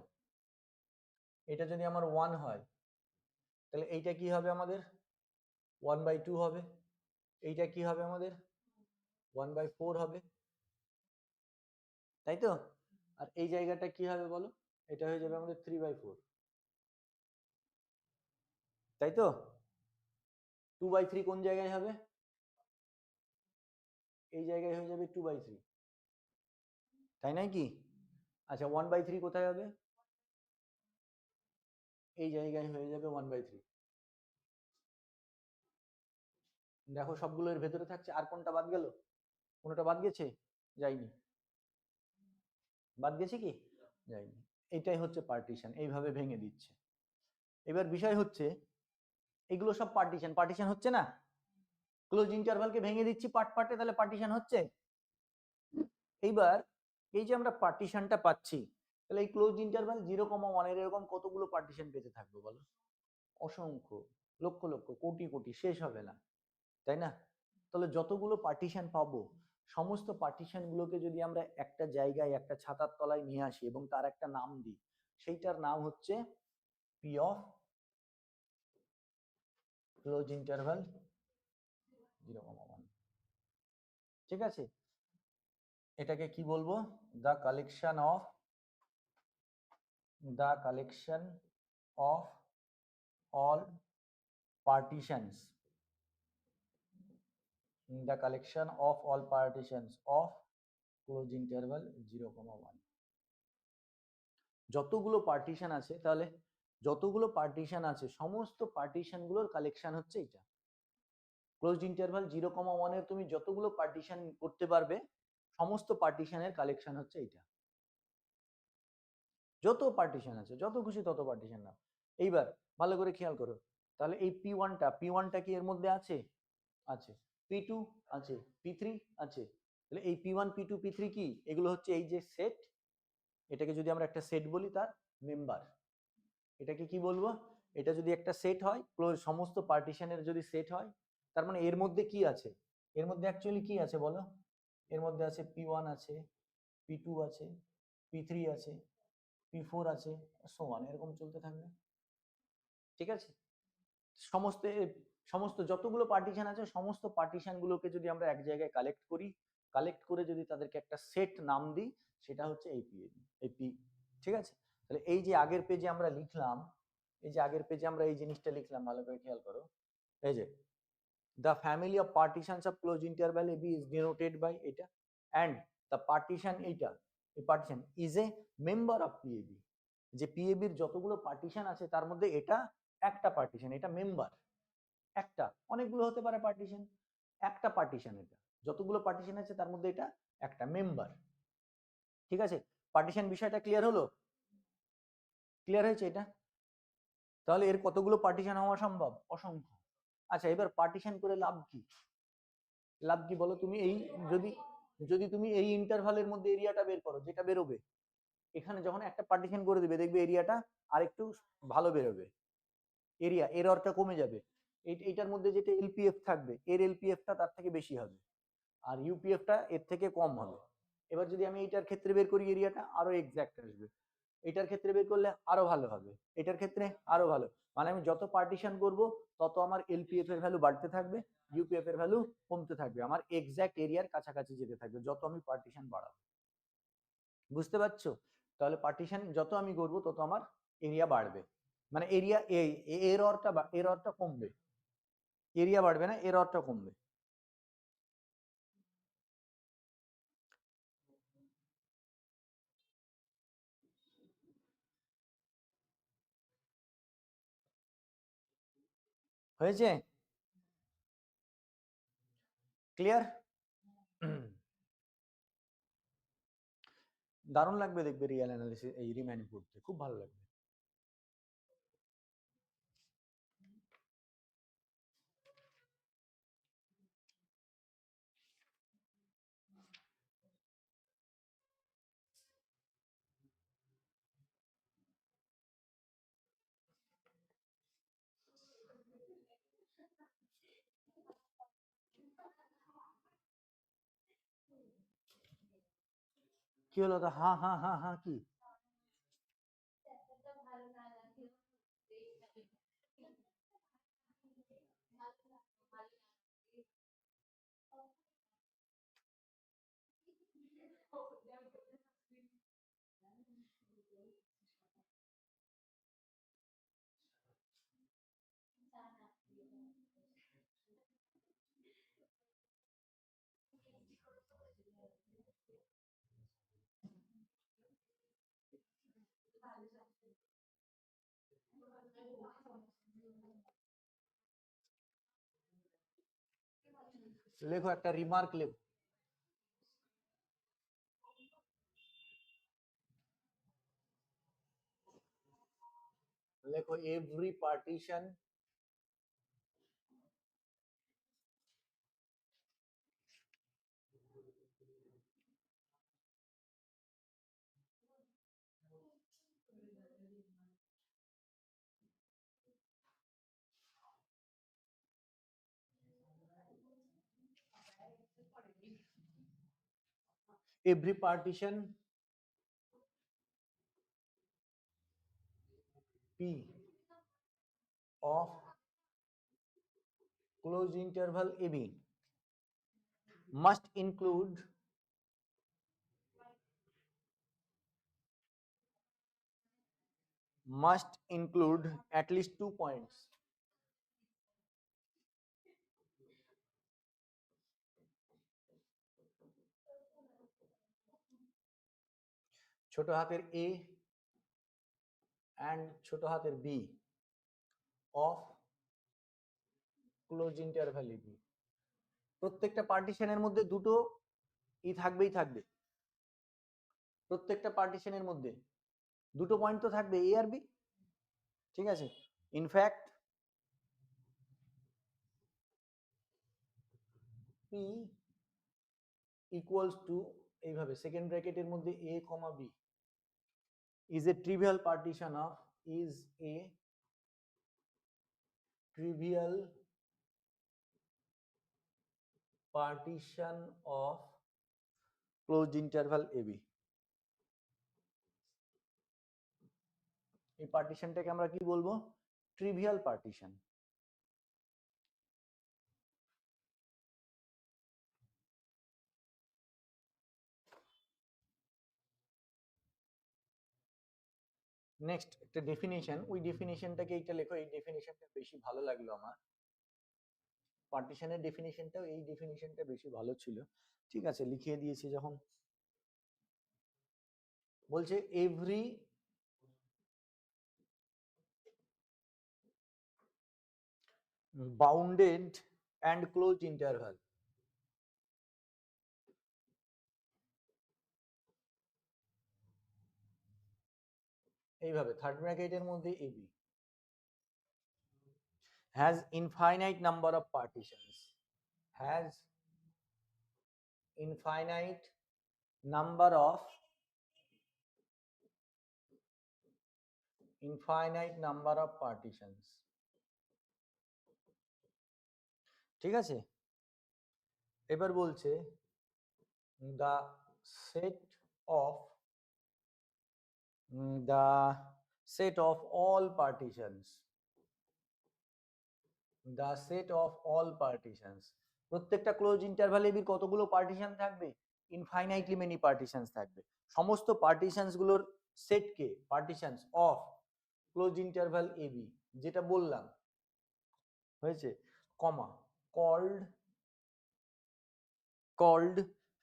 এটা যদি আমার 1 হয়, তাহলে এইটা কি হবে আমাদের 1/2 হবে, এইটা কি হবে আমাদের 1/4 হবে, তাই তো? আর এই জায়গাটা কি হবে বলো? এটা হয়ে যাবে আমাদের 3/4, তাই তো? 2/3 কোন জায়গায় হবে? এই জায়গায় হয়ে যাবে 2/3, তাই নাই কি? আচ্ছা 1/3 কোথায় হবে? এই জায়গায় হয়ে যাবে 1/3। দেখো সবগুলো এর ভেতরে থাকছে, আর কোনটা বাদ গেল? কোনটা বাদ গেছে? যায়নি। বাদ গেছে কি? যায়নি। এটাই হচ্ছে পার্টিশন, এইভাবে ভেঙে দিচ্ছে। এবার বিষয় হচ্ছে এগুলো সব পার্টিশন, পার্টিশন হচ্ছে না? ক্লোজ ইন্টারভালকে ভেঙে দিচ্ছি পার্ট পার্টে, তাহলে পার্টিশন হচ্ছে। এইবার এই যে আমরা পার্টিশনটা পাচ্ছি, তাহলে এই ক্লোজ ইন্টারভাল 0, 1 এর এরকম কতগুলো পার্টিশন পেতে থাকবো বলো? অসংখ্য, লক্ষ লক্ষ, কোটি কোটি, শেষ হবে না, তাই না? তাহলে যতগুলো পার্টিশন পাবো, সমস্ত পার্টিশন গুলোকে যদি আমরা একটা জায়গায় একটা ছাতার তলায় নিয়ে আসি এবং তার একটা নাম দিই, সেইটার নাম হচ্ছে পি অফ ক্লোজ ইন্টারভাল 0, 1। ঠিক আছে? এটাকে কি বলবো? The collection of all partitions, the collection of all partitions of closed interval 0, 1। যতগুলো পার্টিশন আছে, তাহলে যতগুলো পার্টিশন আছে সমস্ত পার্টিশন গুলোর কালেকশন হচ্ছে এটা। ক্লোজড ইন্টারভাল 0, 1 এর তুমি যতগুলো পার্টিশন করতে পারবে, সমস্ত পার্টিশনের কালেকশন হচ্ছে এটা। যত পার্টিশন আছে, যত খুশি তত পার্টিশন নাও। এইবার ভালো করে খেয়াল করো, তাহলে এই P1টা কি এর মধ্যে আছে? আছে। P2 আছে, P3 আছে। তাহলে এই P1 P2 P3 কি? এগুলো হচ্ছে এই যে সেট, এটাকে যদি আমরা একটা সেট বলি তার মেম্বার। এটাকে কি বলবো? এটা যদি একটা সেট হয়, সমস্ত পার্টিশনের যদি সেট হয়, তার মানে এর মধ্যে কি আছে? এর মধ্যে অ্যাকচুয়ালি কি আছে বলো? এর মধ্যে আছে P1 আছে, P2 আছে, P3 আছে, P4 আছে, সো অন, এরকম চলতে থাকবে। ঠিক আছে? সমস্ত সমস্ত যতগুলো পার্টিশন আছে, সমস্ত পার্টিশন গুলোকে যদি আমরা এক জায়গায় কালেক্ট করি, কালেক্ট করে যদি তাদেরকে একটা সেট নাম দিই, সেটা হচ্ছে এই পি। ঠিক আছে? তাহলে এই যে আগের পেজে আমরা লিখলাম, এই যে আগের পেজে আমরা এই জিনিসটা লিখলাম, ভালো করে খেয়াল করো, এই যে the family of partitions of closed interval AB is denoted by এটা, and the partition এইটা, এই partition is a member of PAB। যে PAB এর যতগুলো পার্টিশন আছে তার মধ্যে এটা একটা পার্টিশন, এটা মেম্বার। একটা, অনেকগুলো হতে পারে পার্টিশন, একটা পার্টিশন এটা। যতগুলো পার্টিশন আছে তার মধ্যে এটা একটা মেম্বার। ঠিক আছে? পার্টিশন বিষয়টা ক্লিয়ার হলো? ক্লিয়ার হয়েছে এটা? তাহলে এর কতগুলো পার্টিশন হওয়া সম্ভব? অসংখ্য। আচ্ছা, এবার পার্টিশন করে লাভ কি? লাভ কি বলো? তুমি এই যদি যদি তুমি এই ইন্টারভালের মধ্যে এরিয়াটা বের করো, যেটা বেরোবে, এখানে যখন একটা পার্টিশন করে দিবে, দেখবে এরিয়াটা আরেকটু ভালো বেরোবে, এরিয়া এররটা কমে যাবে। এইটার মধ্যে যেটা এলপিএফ থাকবে, এর এলপিএফটা তার থেকে বেশি হবে, আর ইউপিএফটা এর থেকে কম হবে। এবার যদি আমি এইটার ক্ষেত্রে বের করি, এরিয়াটা আরো এক্সাক্ট আসবে। এটার ক্ষেত্রে বের করলে আরো ভালো হবে, এটার ক্ষেত্রে আরো ভালো। মানে আমি যত পার্টিশন করব, তত আমার এলপিএফ এর ভ্যালু বাড়তে থাকবে, ইউপিএফ এর ভ্যালু কমতে থাকবে, আমার এক্সাক্ট এরিয়ার কাছাকাছি যেতে থাকবে যত আমি পার্টিশন বাড়াবো। বুঝতে পারছো? তাহলে পার্টিশন যত আমি করব তত আমার এরিয়া বাড়বে, মানে এরিয়া এররটা কমবে, এরিয়া বাড়বে না, এররটা কমবে। হয়েছে? ক্লিয়ার? দারুণ লাগবে দেখবে রিয়েল অ্যানালিসিস এই রিম্যান করতে, খুব ভালো লাগবে। কি হলো তো? হ্যাঁ হ্যাঁ হ্যাঁ হ্যাঁ, কি? লেখো, একটা রিমার্ক লেখো। লেখো every partition every partition P of closed interval AB must include at least 2 points. ছোট হাতের A and ছোট হাতের B of closed interval AB, প্রত্যেকটা পার্টিশনের মধ্যে দুটো থাকবেই থাকবে, প্রত্যেকটা পার্টিশনের মধ্যে দুটো পয়েন্ট তো থাকবে, এ আর বি। ঠিক আছে? ইনফ্যাক্ট পি ইকুয়ালস টু, এইভাবে সেকেন্ড ব্র্যাকেটের মধ্যে এ কমা B is a trivial partition of closed interval AB। এই পার্টিশনটাকে আমরা কি বলবো? Trivial partition. নেক্সট একটা ডেফিনিশন, ওই ডেফিনিশনটাকে এইটা লেখো, এই ডেফিনিশনটা বেশি ভালো লাগলো আমার, পার্টিশনের ডেফিনিশনটাও এই ডেফিনিশনটা বেশি ভালো ছিল। ঠিক আছে, লিখিয়ে দিয়েছি যখন। বলছে every bounded and closed interval, এইভাবে থার্ড ব্র্যাকেটের মধ্যে AB has infinite number of partitions, has infinite number of partitions। ঠিক আছে, এবার বলছে the set of all partitions, প্রত্যেকটা ক্লোজ ইন্টারভাল এবির কতগুলো পার্টিশন থাকবে? ইনফাইনাইটলি মেনি পার্টিশনস থাকবে। সমস্ত পার্টিশনস গুলোর সেটকে পার্টিশনস অফ ক্লোজ ইন্টারভাল এবি, যেটা বললাম হয়েছে, কমা called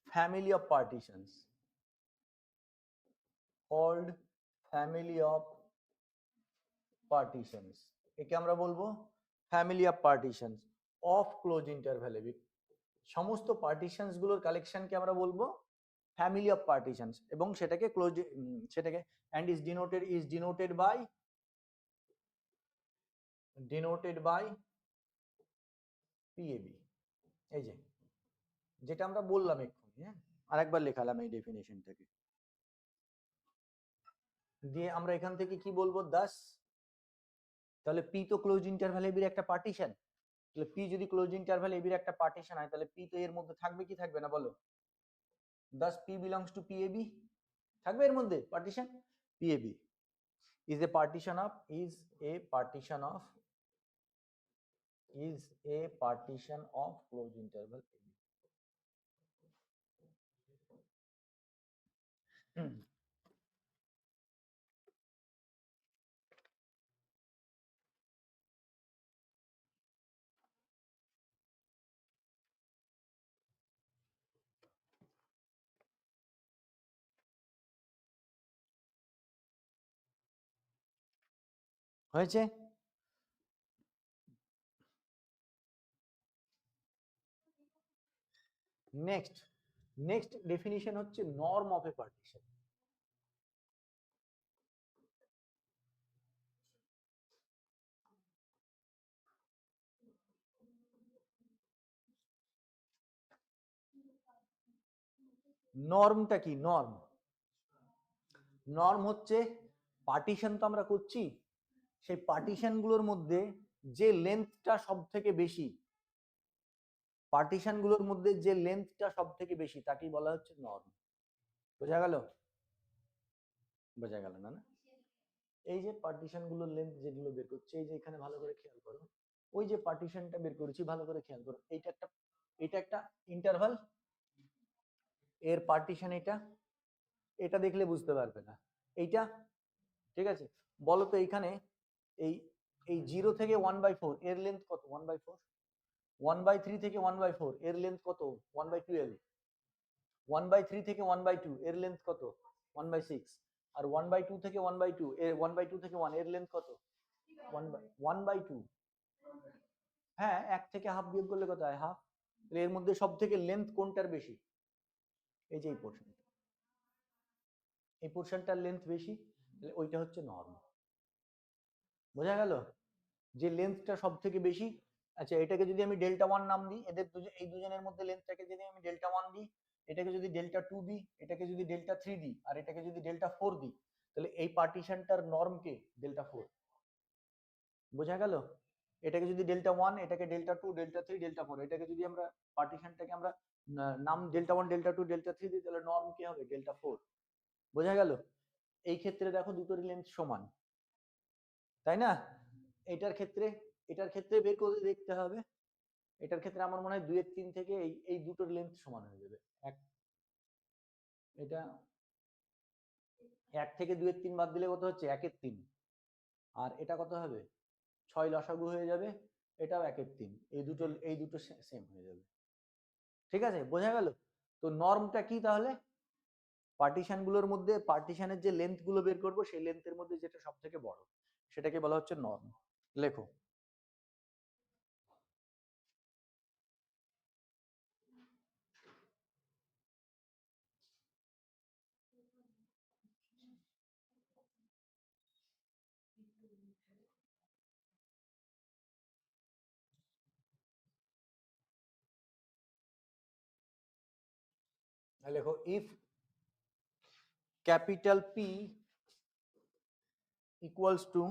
family of partitions, called family of partitions, একে আমরা বলবো family of partitions of close interval AB, সমস্ত পার্টিশনস গুলোর কালেকশনকে আমরা বলবো ফ্যামিলি অফ পার্টিশনস, এবং সেটাকে ক্লোজ, সেটাকে and is denoted by PAB, এই যে যেটা আমরা বললাম এক্ষুনি, হ্যাঁ আরেকবার লেখালাম এই ডেফিনেশনটাকে, দিয়ে আমরা এখান থেকে কি বলবো 10, তাহলে পি তো ক্লোজ ইন্টারভ্যাল এবির একটা পার্টিশন, তাহলে পি যদি ক্লোজ ইন্টারভ্যাল এবির একটা পার্টিশন হয় তাহলে পি তো এর মধ্যে থাকবে কি থাকবে না বলো, 10 পি বিলংস টু পিএবি, থাকবে এর মধ্যে partition, PAB is a partition of is a partition of closed interval AB. হয়েছে? নেক্সট ডেফিনিশন হচ্ছে নর্ম অফ এ পার্টিশন। নর্মটা কি? নর্ম হচ্ছে পার্টিশন তো আমরা করছি, সেই পার্টিশন গুলোর মধ্যে যে লেন্থটা সব থেকে বেশি, পার্টিশন গুলোর মধ্যে যে লেন্থটা সব থেকে বেশি তাকেই বলা হচ্ছে নর্ম। বোঝা গেল? বোঝা গেল না? এই যে পার্টিশন গুলোর লেন্থ যেগুলো বের করছে, এই যে এখানে ভালো করে খেয়াল করো, ওই যে পার্টিশনটা বের করেছি ভালো করে খেয়াল করো, এটা একটা ইন্টারভাল, এর পার্টিশন এটা দেখলে বুঝতে পারবে না, এইটা ঠিক আছে। বলো তো এইখানে এই এই 0 থেকে 1/4 এর লেন্থ কত? 1/4। 1/3 থেকে 1/4 এর লেন্থ কত? 1/12। 1/3 থেকে 1/2 এর লেন্থ কত? 1/6। আর 1/2 থেকে 1/2 এর 1/2 থেকে 1 এর লেন্থ কত? 1/2। হ্যাঁ, 1 থেকে হাফ বিয়োগ করলে কত হয়? হাফ। এর মধ্যে সব থেকে লেন্থ কোনটার বেশি? এই যে এই পোর্শনটার লেন্থ বেশি, তাহলে ওইটা হচ্ছে নর্ম। বোঝা গেল? যে লেন্থটা সব থেকে বেশি, আচ্ছা এটাকে যদি আমি ডেল্টা 1 নাম দিই, এই দুজনের মধ্যে লেন্থটাকে যদি আমি ডেল্টা 1 দিই, এটাকে যদি ডেল্টা 2 দিই, এটাকে যদি ডেল্টা 3 দিই, আর এটাকে যদি ডেল্টা 4 দিই, তাহলে এই পার্টিশনটার নর্ম কে? ডেল্টা 4। বোঝা গেল? এটাকে যদি ডেল্টা 1, এটাকে ডেল্টা 2, ডেল্টা 3, ডেল্টা 4, এটাকে যদি আমরা পার্টিশনটাকে আমরা নাম ডেল্টা 1, ডেল্টা 2, ডেল্টা 3 দিই, তাহলে নর্ম কি হবে? ডেল্টা 4। বোঝা গেল? এই ক্ষেত্রে দেখো দুটোরই লেন্থ সমান, তাই না? এটার ক্ষেত্রে বের করে দেখতে হবে, এটার ক্ষেত্রে আমার মনে হয় 2 এর 3 থেকে এই দুটোর লেন্থ সমান হয়ে যাবে। এটা 1 থেকে 2 এর 3 বাদ দিলে কত হচ্ছে? 1 এর 3। আর এটা কত হবে? 6 লসাগু হয়ে যাবে, এটাও 1 এর 3। এই দুটো সেম হয়ে যাবে। ঠিক আছে? বোঝা গেল? তো নর্মটা কি তাহলে? পার্টিশন গুলোর মধ্যে পার্টিশনের যে লেন্থ গুলো বের করব, সেই লেন্থের মধ্যে যেটা সব থেকে বড়, সেটাকে বলা হচ্ছে নর্ম। লেখো। লেখো if capital P equals to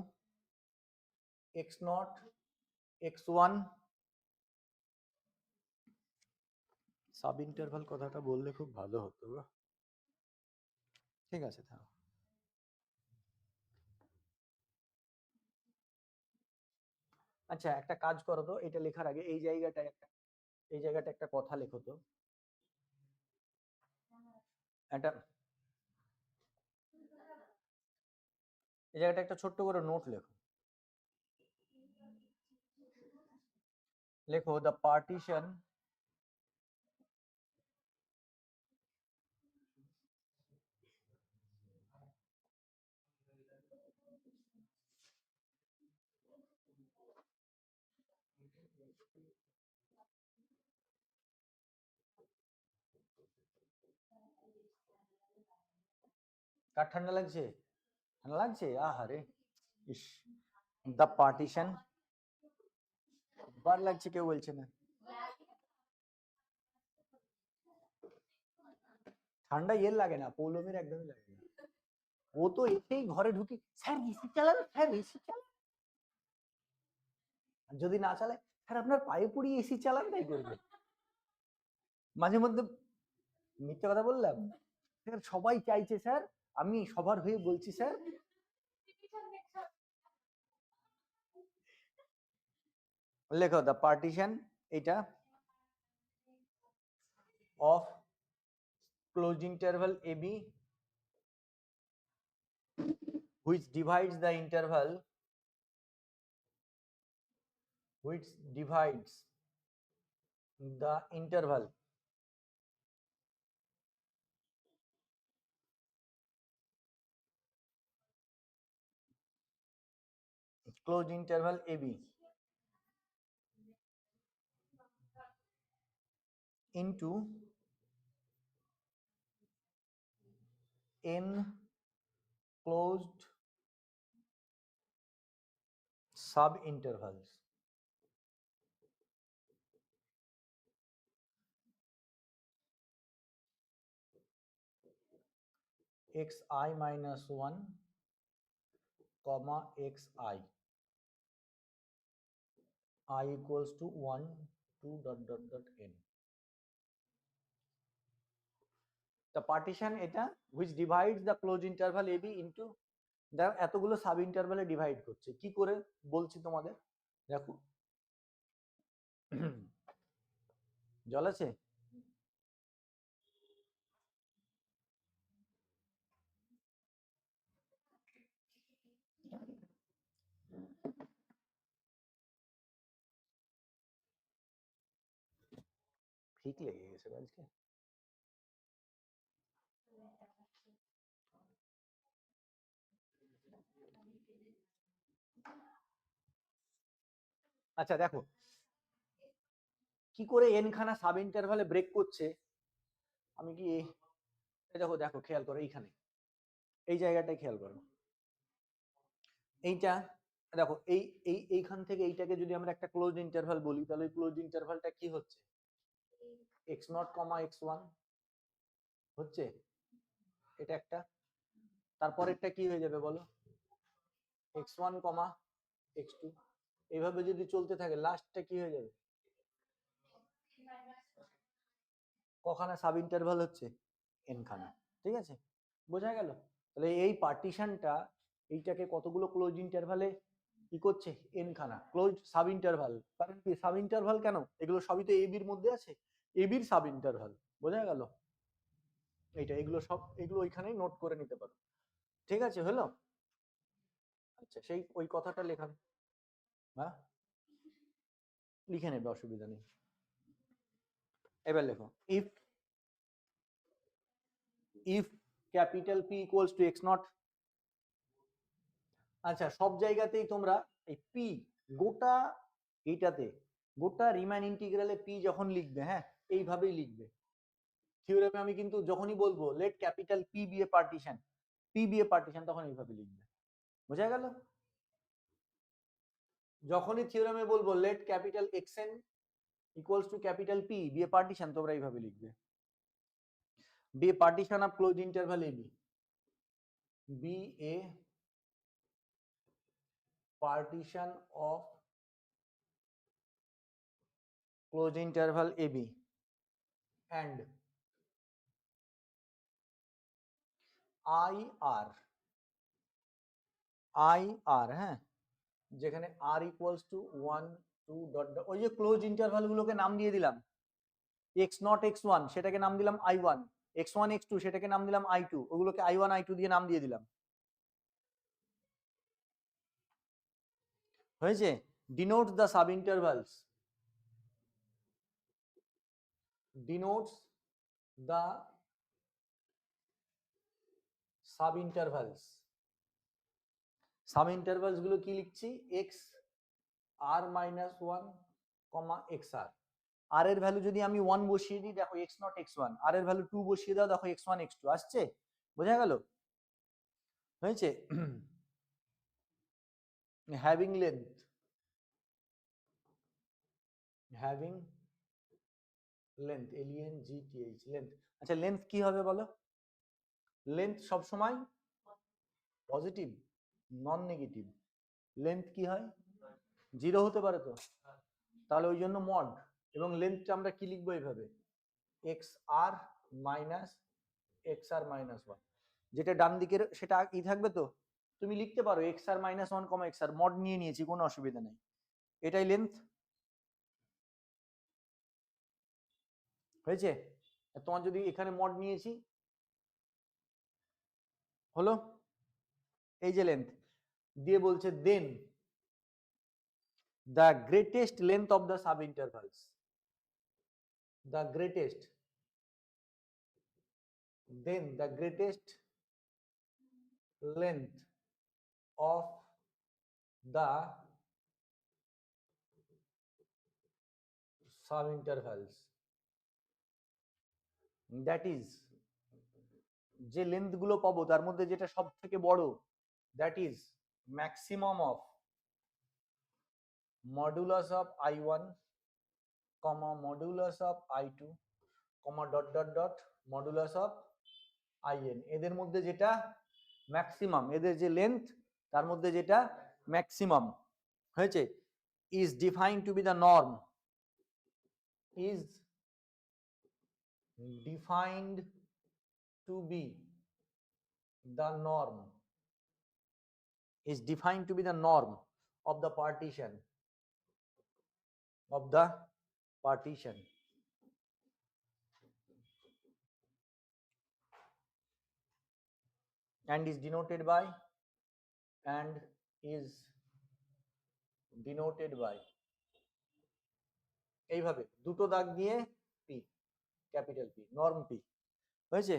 x0 x1, sub interval কথাটা বললে খুব ভালো হতো। ঠিক আছে, থাক। আচ্ছা একটা কাজ করো তো, এটা লেখার আগে এই জায়গাটা একটা কথা লেখো তো, একটা এই জায়গাটা একটা ছোট্ট করে নোট লেখো, লেখো দ্য পার্টিশন কার ঠান্ডা লাগছে? ঠান্ডা লাগছে? আহারে, ইস, দ্য পার্টিশন বার লাগছে, কেউ বলছে না। ঠান্ডা এর লাগে না, পৌলমীর একদমই লাগে না। ও তো এসেই ঘরে ঢুকি, স্যার এসি চালান, স্যার এসি চালান। যদি না চালায়, স্যার আপনার পায়ে পড়িয়ে এসি চালান, তাই করবে। মাঝে মধ্যে মিথ্যে কথা বললাম, স্যার সবাই চাইছে স্যার, আমি সবার হয়ে বলছি স্যার। লেখো দ্য পার্টিশন এটা of closed interval AB which divides the interval closed interval AB into n closed sub intervals. Xi minus 1 comma xi I equals to 1 2 dot dot dot n. The partition এটা which divides the closed interval AB into, দেখো এতগুলো সাব ইন্টারভালে ডিভাইড করছে, কি করে বলছি তোমাদের, দেখো। জল আছে? ঠিক লেগে গেছে আজকে। আচ্ছা দেখো কি করে এন খানা সাব ইন্টারভালে ব্রেক করছে। আমি কি দেখো দেখো খেয়াল করো, এইখানে এই জায়গাটায় খেয়াল করো, এইটা দেখো, এইখান থেকে এইটাকে যদি আমরা একটা ক্লোজ ইন্টারভাল বলি, তাহলে ওই ক্লোজ ইন্টারভালটা কি হচ্ছে, x0, x1 হচ্ছে, এটা একটা। তারপরেরটা কি হয়ে যাবে বলো, x1, x2। এইভাবে যদি চলতে থাকে, লাস্টটা কি হয়ে যাবে, কখানা সাব ইন্টারভাল হচ্ছে, এন খানা। ঠিক আছে, বোঝা গেল? তাহলে এই পার্টিশনটা এইটাকে কতগুলো ক্লোজ ইন্টারভালে কি করছে, এন খানা ক্লোজ সাব ইন্টারভাল। কারণ কি সাব ইন্টারভাল কেন, এগুলো সবই তো এবির মধ্যে আছে, এবির সাব ইন্টারভাল। বোঝা গেল? এইটা এগুলো সব, এগুলো ওইখানেই নোট করে নিতে পারো। ঠিক আছে, হলো? আচ্ছা, সেই ওই কথাটা লেখা, হ্যাঁ লিখে নেবে, অসুবিধা নেই। এবার লেখো, if capital P equals to x0। আচ্ছা, সব জায়গাতেই তোমরা এই পি, গোটা এইটাতে, গোটা রিমান ইন্টিগ্রালে পি যখন লিখবে, হ্যাঁ এইভাবেই লিখবে। থিওরেমে আমি কিন্তু যখনই বলবো let capital P B A partition, P B A partition, তখন এইভাবে লিখবে। বোঝা গেল? যখনই থিওরেমে বলবো let capital X N equals to capital P B A partition, তোমরা এইভাবে লিখবে, B A partition of close interval AB, B A partition of closed interval AB and IR, হ্যাঁ, যেখানে R equals to 1 2 dot dot, ওই যে ক্লোজ ইন্টারভাল গুলোকে নাম দিয়ে দিলাম, x0 x1 সেটাকে নাম দিলাম I1, x1 x2 সেটাকে নাম দিলাম I2, ওগুলোকে I1 I2 দিয়ে নাম দিয়ে দিলাম। হয়েছে? Denotes the sub intervals, denotes the sub intervals. Sub intervals গুলো কি লিখছি? X r minus one comma x আর। আর এর ভ্যালু যদি আমি 1 বসিয়ে দিই, দেখো এক্স নট এক্স ওয়ান, আর এর ভ্যালু 2 বসিয়ে দাও, দেখো এক্স ওয়ান এক্স টু আসছে। বোঝা গেল? হয়েছে? Having length, having length, LENGTH, length. আচ্ছা লেন্থ কি হবে বলো? লেন্থ সব সময় পজিটিভ, নন নেগেটিভ। লেন্থ কি হয়? 0 হতে পারে তো, তাহলে ওই জন্য মড। এবং লেন্থটা আমরা কি লিখবো এইভাবে, x r minus x r minus one. যেটা ডান দিকের সেটা ই থাকবে তো, তুমি লিখতে পারো x r minus one comma x আর, মড নিয়ে নিয়েছি, কোনো অসুবিধা নেই। এটাই লেন্থ। হয়েছে? তোমার যদি এখানে মড নিয়েছি, হলো? এই যে লেন্থ দিয়ে বলছে দেন the greatest length of the subintervals, the greatest, then the greatest length of the subintervals, that is যে লেন্থ গুলো পাবো তার মধ্যে যেটা সব থেকে বড়, that is maximum of modulus of I1 comma modulus of I2 comma dot dot dot modulus of IN, এদের মধ্যে যেটা ম্যাক্সিমাম, এদের যে লেন্থ তার মধ্যে যেটা ম্যাক্সিমাম। হয়েছে? is defined to be the norm, is defined to be the norm, is defined to be the norm of the partition, of the partition, and is denoted by, and is denoted by এইভাবে দুটো দাগ দিয়ে P, capital P, norm P. হয়েছে?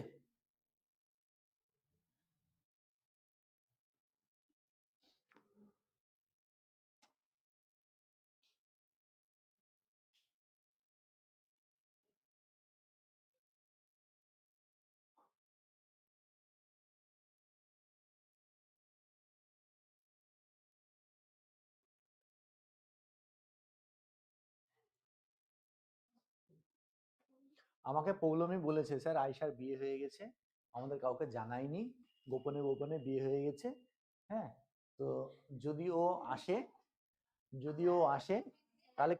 আমাকে পৌলমী বলেছে স্যার আয়শার বিয়ে হয়ে গেছে, আমাদের কাউকে জানায়নি, গোপনে গোপনে বিয়ে হয়ে গেছে। হ্যাঁ, তো যদি ও আসে, যদি ও আসে তাহলে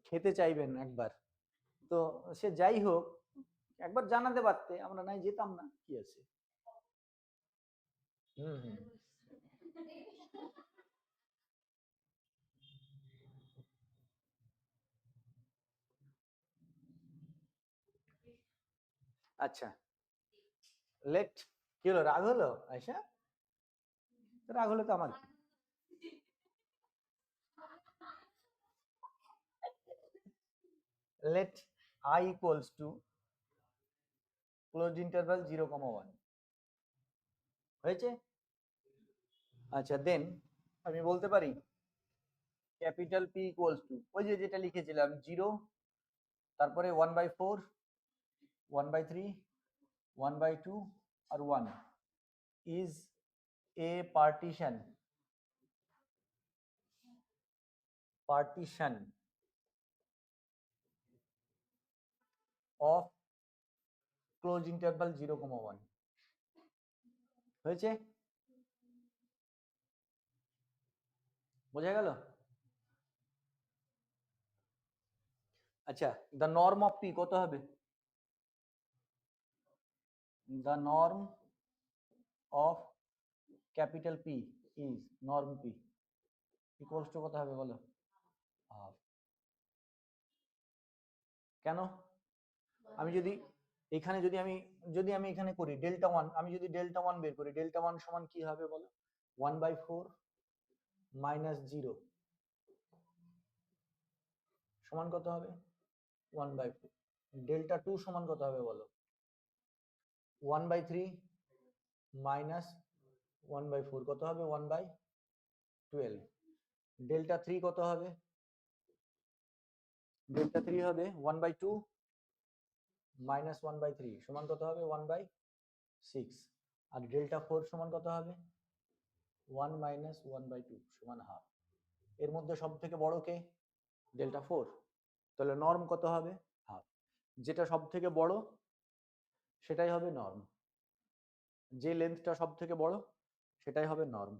খেতে চাইবেন একবার। তো সে যাই হোক, একবার জানাতে পারতে, আমরা নাই যেতাম না, কি আছে। হুম হুম। আচ্ছা লেট, কি হলো, রাগ হলো আয়শা? রাগ হলো তো আমার কি? let I equals to closed interval 0,1। হয়েছে? আচ্ছা দেন আমি বলতে পারি ক্যাপিটাল P ইকুয়ালস টু ওই যে যেটা লিখেছিলাম 0, তারপরে 1/4, 1/3, 1/2 আর 1 is a partition, partition of closed interval 0,1। হয়েছে? বোঝা গেল? আচ্ছা the norm of P কত হবে? the norm of capital P is norm P equals to কত হবে বলো? half। কেন? আমি যদি এখানে যদি আমি এখানে করি ডেল্টা ওয়ান, আমি যদি ডেল্টা ওয়ান বের করি, ডেল্টা ওয়ান সমান কি হবে বলো? 1/4 মাইনাস 0 সমান কত হবে 1/4। ডেল্টা 2 সমান কত হবে বলো 1/3 মাইনাস 1/4 কত হবে 1/12। ডেল্টা 3 কত হবে ডেল্টা 3 হবে 1/2 মাইনাস 1/3 সমান কত হবে 1/6। আর ডেল্টা 4 সমান কত হবে 1 মাইনাস 1/2 সমান হাফ। এর মধ্যে সব থেকে বড় কে ডেল্টা 4, তাহলে নর্ম কত হবে হাফ। যেটা সব থেকে বড় সেটাই হবে নর্ম, যে লেন্থটা সব থেকে বড় সেটাই হবে নর্ম।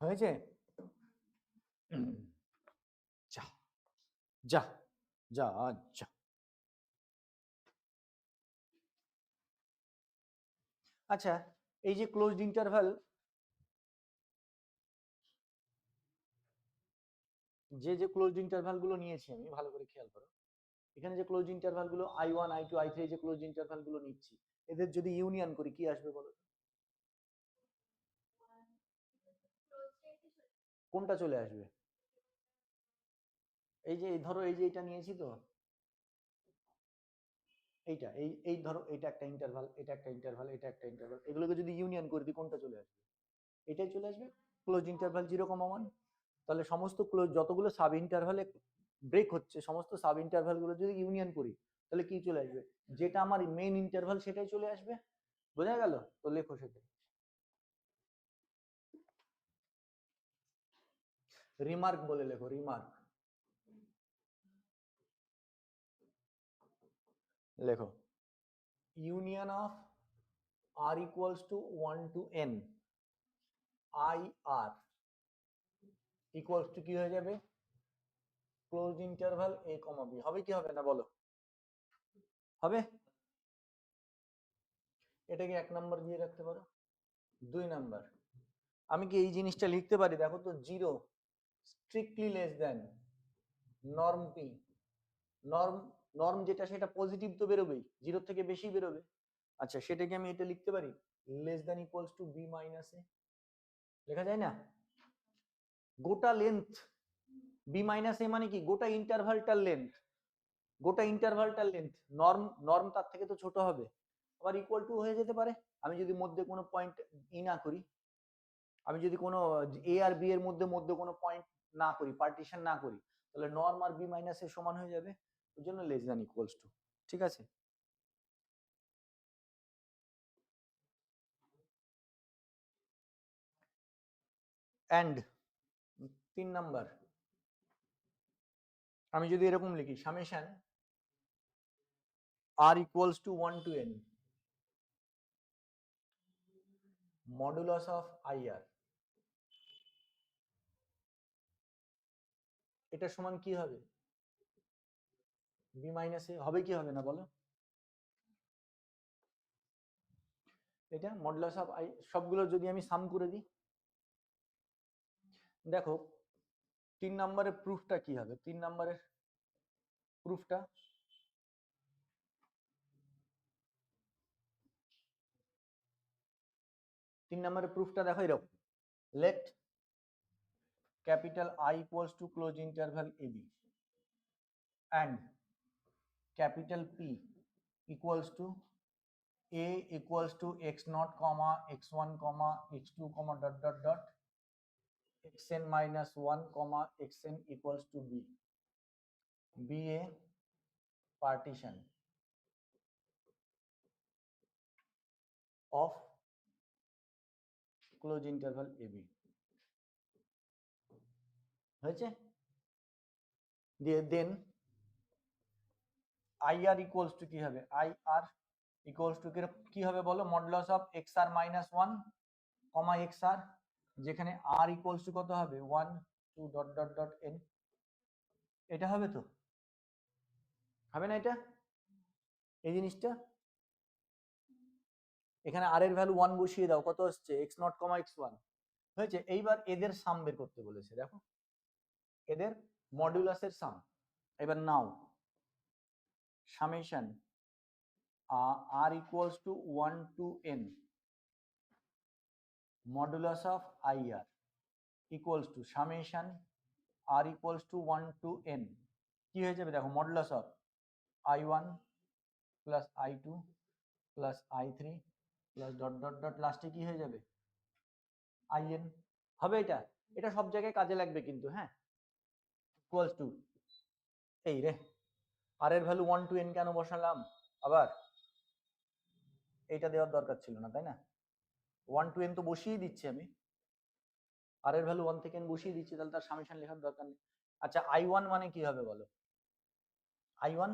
হয়েছে যা যা যা আচ্ছা। আচ্ছা এই যে ক্লোজড ইন্টারভাল, যে ক্লোজড ইন্টারভাল গুলো নিয়েছি আমি, ভালো করে খেয়াল করো, এখানে যে ক্লোজড ইন্টারভাল গুলো I1 I2 I3 যে ক্লোজড ইন্টারভাল গুলো নিচ্ছি, এদের যদি ইউনিয়ন করি কি আসবে বলো? কোনটা চলে আসবে? এই যে ধরো এই যে এটা নিয়েছি তো, এইটা এই এই ধরো এটা একটা ইন্টারভাল, এটা একটা ইন্টারভাল, এটা একটা ইন্টারভাল, এগুলোকে যদি ইউনিয়ন করে দিই কোনটা চলে আসবে? এটাই চলে আসবে ক্লোজ ইন্টারভাল 0,1। তাহলে সমস্ত ক্লোজ যতগুলো সাব ইন্টারভালে ব্রেক হচ্ছে সমস্ত সাব ইন্টারভাল গুলো যদি ইউনিয়ন করি তাহলে কি চলে আসবে? যেটা আমার মেইন ইন্টারভাল সেটাই চলে আসবে। বোঝা গেল? তো লেখো সেটাই। রিমার্ক বলে লেখো, রিমার্ক লেখো। Union of r equals to 1 to n I r equals to কি হয়ে যাবে ক্লোজ ইন্টারভাল a, b। হবে কি হবে না বলো? হবে। এটাকে 1 নাম্বার দিয়ে রাখতে পারো। 2 নাম্বার, আমি কি এই জিনিসটা লিখতে পারি? দেখো তো 0 strictly less than norm p। Norm norm যেটা সেটা পজিটিভ তো বেরোবেই, 0 থেকে বেশি বেরোবে। আচ্ছা সেটাকে আমি এটা লিখতে পারি less than equals to b minus a। লেখা যায় না? গোটা লেন্থ b মাইনাস a মানে কি গোটা ইন্টারভালটার লেন্থ, গোটা ইন্টারভালটার লেন্থ। নর্ম নর্ম তার থেকে তো ছোট হবে, আবার ইকুয়াল টু হয়ে যেতে পারে। আমি যদি মধ্যে কোনো পয়েন্ট ই না করি, আমি যদি কোনো এ আর বি এর মধ্যে মধ্যে কোনো পয়েন্ট না করি, পার্টিশন না করি, তাহলে নর্ম আর বি মাইনাস এর সমান হয়ে যাবে। ওই জন্য লেস দ্যান ইকুয়ালস টু। ঠিক আছে? অ্যান্ড 3 নাম্বার, আমি যদি এরকম লিখি summation r equals to 1 to n modulus of IR, এটা সমান কি হবে? b minus a। হবে কি হবে না বলো? এটা মডুলাস অফ i সবগুলো যদি আমি সাম করে দিই, দেখো 3 নম্বরের প্রুফটা কি হবে? 3 নম্বরের প্রুফটা দেখো এরকম, let capital I equals to close interval AB and capital P equals to A equals to x0 comma x1 comma x2 comma dot dot dot xn minus 1 comma xn equals to B, be a partition of close interval AB। হয়েছে? দিয়ে দেন IR equals to কি হবে? IR equals to কি হবে বলো? Modulus of xr minus 1 comma xr, যেখানে r equals to কত হবে 1 2 dot dot dot n। এটা হবে তো, হবে না এটা? এই জিনিসটা এখানে আর এর ভ্যালু 1 বসিয়ে দাও, কত আসছে x0, x1 হয়েছে। এইবার এদের সাম বের করতে বলেছে, দেখো এদের মডুলাসের সাম। এবার নাও summation r equals to 1 to n modulus of ir equals to summation r equals to 1 to n কি হয়ে যাবে দেখো, modulus of i1 plus i2 plus i3 plus dot dot dot লাস্টে কি হয়ে যাবে in হবে। এটা এটা সব জায়গায় কাজে লাগবে কিন্তু, হ্যাঁ ইকুয়ালস টু এই রে আর এর ভ্যালু 1 to n কেন বসালাম, আবার এইটা দেওয়ার দরকার ছিল না তাই না, 1 to n তো বসিয়ে দিচ্ছি আমি, আর এর ভ্যালু 1 থেকে n বসিয়ে দিচ্ছি, তাহলে তার সামেশন লেখার দরকার নেই। আচ্ছা i1 মানে কি হবে বলো, i1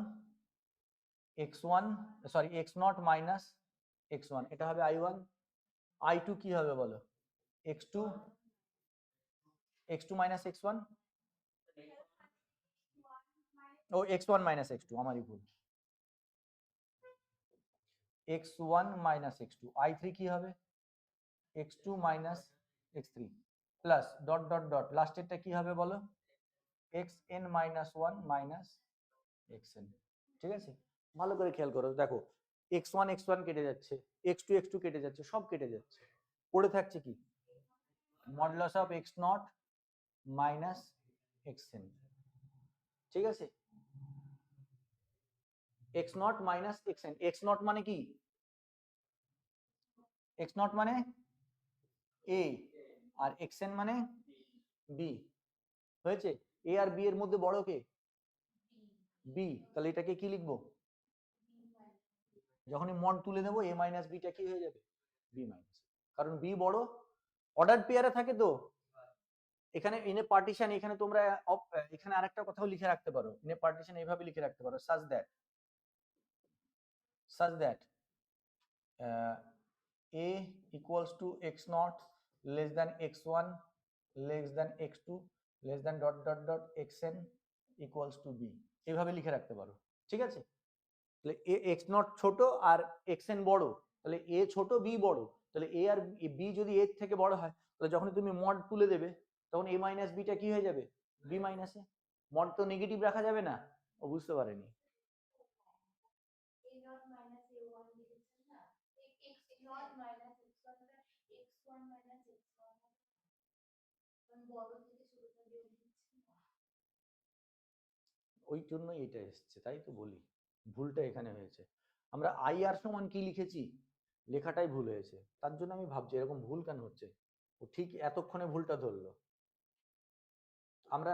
x1 sorry x0 minus x1 এটা হবে i1। i2 কি হবে বলো, x2 মাইনাস x1, ও x1 মাইনাস x2 আমারই ভুল, x1 মাইনাস x2। i3 কি হবে x2 minus x3 plus dot dot dot লাস্টেরটা কি হবে বলো, xn মাইনাস 1 মাইনাস xn। ঠিক আছে, ভালো করে খেয়াল করো, দেখো x1 কেটে যাচ্ছে, x2 কেটে যাচ্ছে, সব কেটে যাচ্ছে, পড়ে থাকছে কি modulus of x0 minus xn। ঠিক আছে, x0 মাইনাস xn, x0 মানে কি, x0 মানে a আর xn মানে b হয়েছে। a আর b এর মধ্যে বড় কে, b, তাহলে এটাকে কি লিখবো, যখনই মড তুলে দেবো a মাইনাস বিটা কি হয়ে যাবে b মাইনাস, কারণ b বড়, অর্ডার পেয়ারে থাকে তো। এখানে ইনে পার্টিশন, এখানে তোমরা এখানে আরেকটা কথাও লিখে রাখতে পারো, ইনে পার্টিশন এইভাবে লিখে রাখতে পারো, such that a equals to x0 less than x1 less than x2 less than dot dot dot xn equals to b, এইভাবে লিখে রাখতে পারো। ঠিক আছে, তাহলে a x0 ছোট আর xn বড়, তাহলে a ছোট b বড়, তাহলে a আর b যদি a থেকে বড় হয়, তাহলে যখন তুমি মড তুলে দেবে তখন a মাইনাস বিটা কি হয়ে যাবে b মাইনাস এ, মড তো নেগেটিভ রাখা যাবে না, ও বুঝতে পারেনি। ওই জন্যই এটা এসছে, তাই তো বলি ভুলটা এখানে হয়েছে, আমরা আই আর সমান কি লিখেছি, লেখাটাই ভুল হয়েছে, তার জন্য আমি ভাবছি এরকম ভুল কেন হচ্ছে, ও ঠিক এতক্ষণে ভুলটা ধরলো। আমরা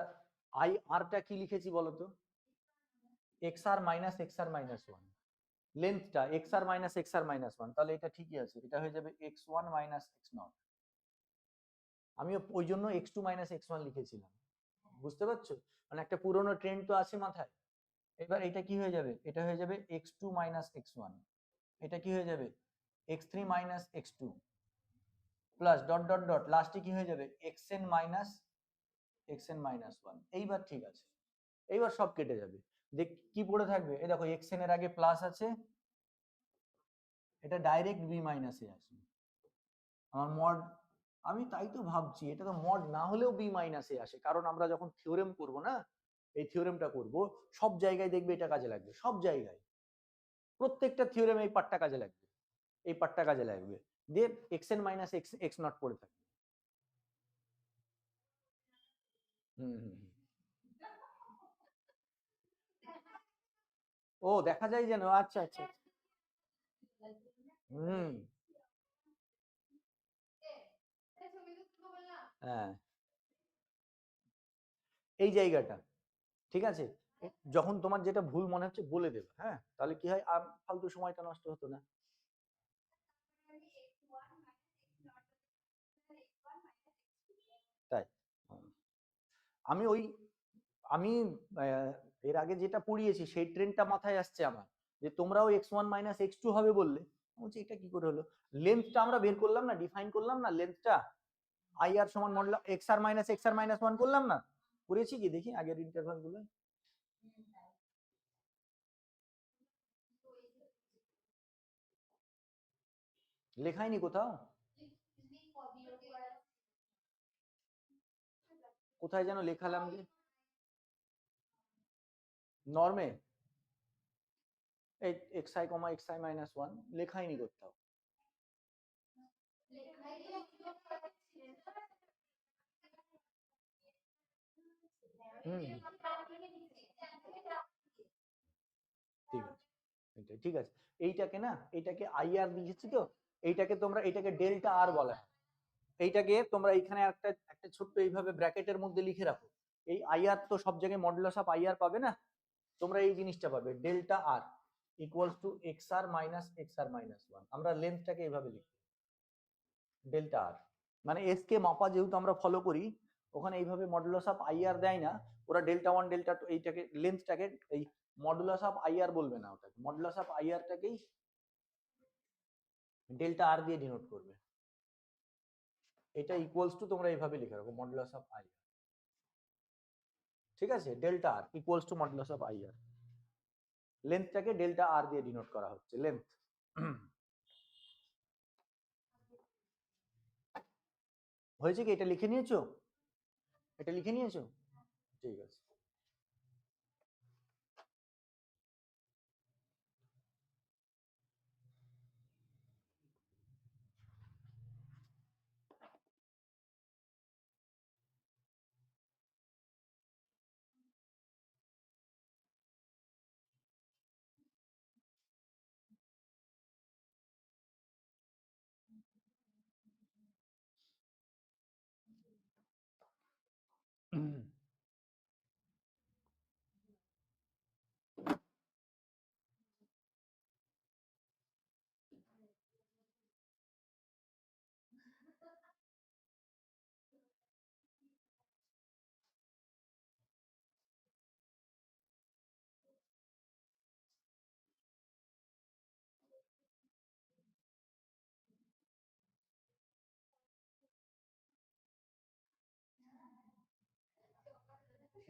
আই আরটা কি লিখেছি বলতো, x r minus one, লেন্থটা x r minus one, তাহলে এটা ঠিকই আছে, এটা হয়ে যাবে x1 মাইনাস x0। আমি ওই জন্য x2 মাইনাস x1 লিখেছিলাম, বুঝতে পারছো, মানে একটা পুরনো ট্রেন্ড তো আছে মাথায়। এবার এটা কি হয়ে যাবে, এটা হয়ে যাবে x2 মাইনাস x1, এটা কি হয়ে যাবে x3 minus x2 plus dot dot dot লাস্টে কি হয়ে যাবে xn মাইনাস ওয়ান। এইবার ঠিক আছে, এইবার সব কেটে যাবে, দেখ কি পড়ে থাকবে, এই দেখো xn এর আগে প্লাস আছে, এটা ডাইরেক্ট b মাইনাসে আসবে আমার মড, আমি তাই তো ভাবছি এটা তো মড না হলেও b মাইনাসে আসে, কারণ আমরা যখন থিওরেম করব না, এই থিওরেমটা করব, সব জায়গায় দেখবে এটা কাজে লাগবে, সব জায়গায় প্রত্যেকটা থিওরেমে এই পার্টটা কাজে লাগবে, এই পার্টটা কাজে লাগবে, দিয়ে xn মাইনাস x নট পড়ে থাকবে। ও দেখা যায় যেন, আচ্ছা আচ্ছা, হুম হ্যাঁ এই জায়গাটা ঠিক আছে, যখন তোমার যেটা ভুল মনে হচ্ছে বলে দেবে, হ্যাঁ তাহলে কি হয় আর ফালতু সময়টা নষ্ট হতো না। তাই আমি ওই আমি এর আগে যেটা পড়িয়েছি সেই ট্রেন্ডটা মাথায় আসছে আমার, যে তোমরাও x1 মাইনাস x2 হবে বললে, বলছি এটা কি করে হলো, লেন্থটা আমরা বের করলাম না, ডিফাইন করলাম না লেন্থটা, আই আর সমান মডুলাস x আর মাইনাস ওয়ান করলাম না, করেছি কি দেখি আগের ইন্টারভাল গুলো, লেখাইনি কোথাও, কোথায় যেন লেখালাম যে নর্মে এই xi, xi মাইনাস 1 লেখাইনি কোথাও। হুম ঠিক আছে, ঠিক আছে। এইটাকে না, এইটাকে আইআর দিয়েছি তো, এইটাকে তোমরা এটাকে ডেল্টা আর বলা হয়। এইটাকে তোমরা এইখানে একটা একটা ছোট্ট এইভাবে ব্র্যাকেটের মধ্যে লিখে রাখো। এই আইআর তো সব জায়গায় মডুলাস অফ আইআর পাবে না, তোমরা এই জিনিসটা পাবে delta R equals to x r minus 1। আমরা লেন্থটাকে এইভাবে লিখি ডেল্টা আর, মানে এস কে মাপা যেহেতু আমরা ফলো করি, ওখানে এইভাবে মডুলাস অফ আইআর দেয় না, ওরা ডেল্টা 1 ডেল্টা 2 এইটাকে লেন্থটাকে এই মডুলাস অফ আইআর বলবে না, ওটাকে মডুলাস অফ আইআরটাকেই ডেল্টা আর দিয়ে ডিনোট করবে। এটা ইকুয়ালস টু তোমরা এইভাবে লিখে রাখো মডুলাস অফ আইআর, ঠিক আছে, delta R equals to modulus of IR. লেন্থটাকে ডেল্টা আর দিয়ে ডিনোট করা হচ্ছে, লেন্থ। হয়েছে কি, এটা লিখে নিয়েছো, এটা লিখে নিয়েছো, ঠিক আছে।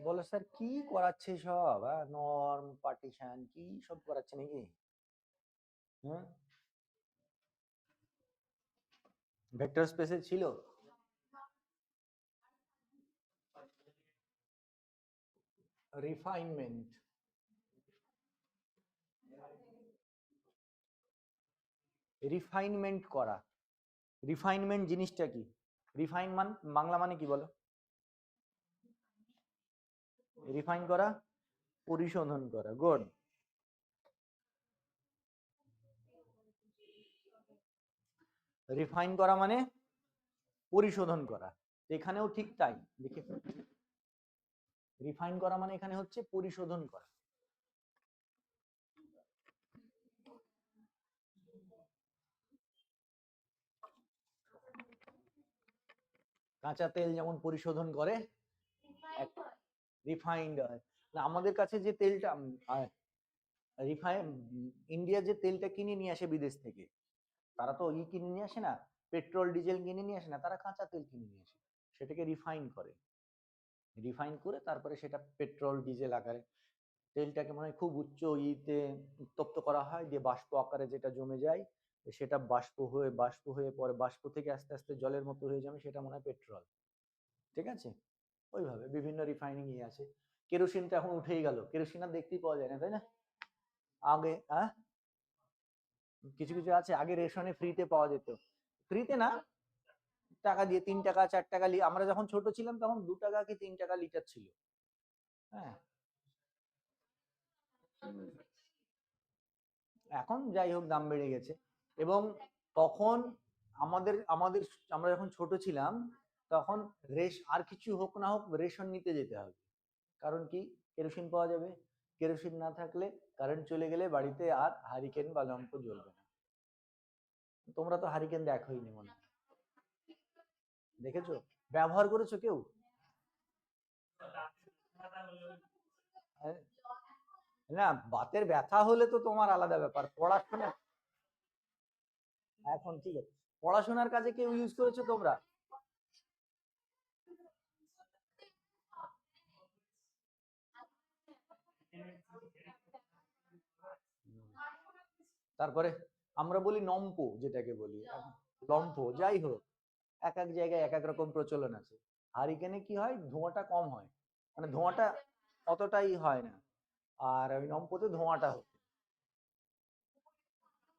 বলো স্যার কি করাচ্ছে সব, নর্ম পার্টিশন কি সব করাচ্ছে নাকি? হ্যাঁ, ভেক্টর স্পেসে ছিল রিফাইনমেন্ট, রিফাইনমেন্ট করা। রিফাইনমেন্ট জিনিসটা কি? রিফাইন মান বাংলা মানে কি বলো? রিফাইন করা, পরিশোধন করা, গুড। রিফাইন করা মানে পরিশোধন করা, এখানেও ঠিক তাই দেখে। রিফাইন করা মানে এখানে হচ্ছে পরিশোধন করা। কাঁচা তেল যেমন পরিশোধন করে, রিফাইন্ড হয় না। আমাদের কাছে যে তেলটা রিফাইন, ইন্ডিয়া যে তেলটা কিনে নিয়ে আসে বিদেশ থেকে, তারা তো কিনে নিয়ে আসে না, পেট্রোল ডিজেল কিনে নিয়ে আসে না, তারা কাঁচা তেল কিনে নিয়ে আসে, সেটাকে রিফাইন করে, রিফাইন করে তারপরে সেটা পেট্রোল ডিজেল আকারে, তেলটাকে মনে হয় খুব উচ্চ উত্তপ্ত করা হয়, দিয়ে বাষ্প আকারে যেটা জমে যায়, সেটা বাষ্প হয়ে পরে বাষ্প থেকে আস্তে আস্তে জলের মতো হয়ে যাবে, সেটা মনে হয় পেট্রোল, ঠিক আছে। ওইভাবে বিভিন্ন রিফাইনিং আছে। কেরোসিন তো এখন উঠেই গেল, কেরোসিন আর দেখতেই পাওয়া যায় না, তাই না? আগে কিছু কিছু আছে, আগে রেশনে ফ্রিতে পাওয়া যেত, ফ্রিতে না, টাকা দিয়ে 3 টাকা 4 টাকা, আমরা যখন ছোট ছিলাম তখন 2 টাকা কি 3 টাকা লিটার ছিল। হ্যাঁ, এখন যাই হোক দাম বেড়ে গেছে। এবং তখন আমাদের আমাদের আমরা যখন ছোট ছিলাম তখন আর কিছু হোক না হোক রেশন নিতে যেতে হবে, কারণ কি, কেরোসিন পাওয়া যাবে, কেরোসিন না থাকলে কারেন্ট চলে গেলে বাড়িতে আর হারিকেন বা ল্যাম্প জ্বলবে না। তোমরা তো হারিকেন দেখোই নি মনে হয়, দেখেছো, ব্যবহার করেছো কেউ? না, বাতের ব্যথা হলে তো তোমার আলাদা ব্যাপার, পড়াশোনা এখন ঠিক আছে, পড়াশোনার কাজে কেউ ইউজ করেছো তোমরা? তারপরে আমরা বলি নম্প, যেটাকে বলি লম্ফ, যাই হোক এক এক জায়গায় এক এক রকম প্রচলন আছে। হারিকেনে কি হয়, ধোঁয়াটা কম হয়, মানে ধোঁয়াটা অতটাই হয় না, আর ওই নম্পতে ধোঁয়াটা হচ্ছে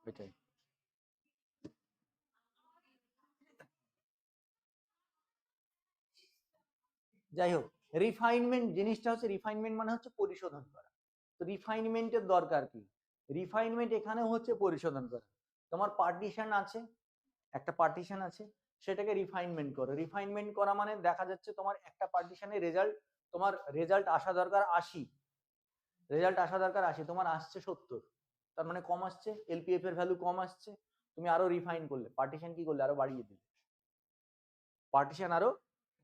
এটাই। যাই হোক, রিফাইনমেন্ট জিনিসটা হচ্ছে, রিফাইনমেন্ট মানে হচ্ছে পরিশোধন করা। তো রিফাইনমেন্টের দরকার কি? রিফাইনমেন্ট এখানেও হচ্ছে পরিশোধন করা। তোমার পার্টিশন আছে, একটা পার্টিশন আছে, সেটাকে রিফাইনমেন্ট করো। রিফাইনমেন্ট করা মানে দেখা যাচ্ছে তোমার একটা পার্টিশনের রেজাল্ট, তোমার রেজাল্ট আসা দরকার 80, রেজাল্ট আসা দরকার 80, তোমার আসছে 70, তার মানে কম আসছে, এলপিএফ এর ভ্যালু কম আসছে, তুমি আরো রিফাইন করলে, পার্টিশন কি করলে, আরো বাড়িয়ে দিলে, পার্টিশন আরো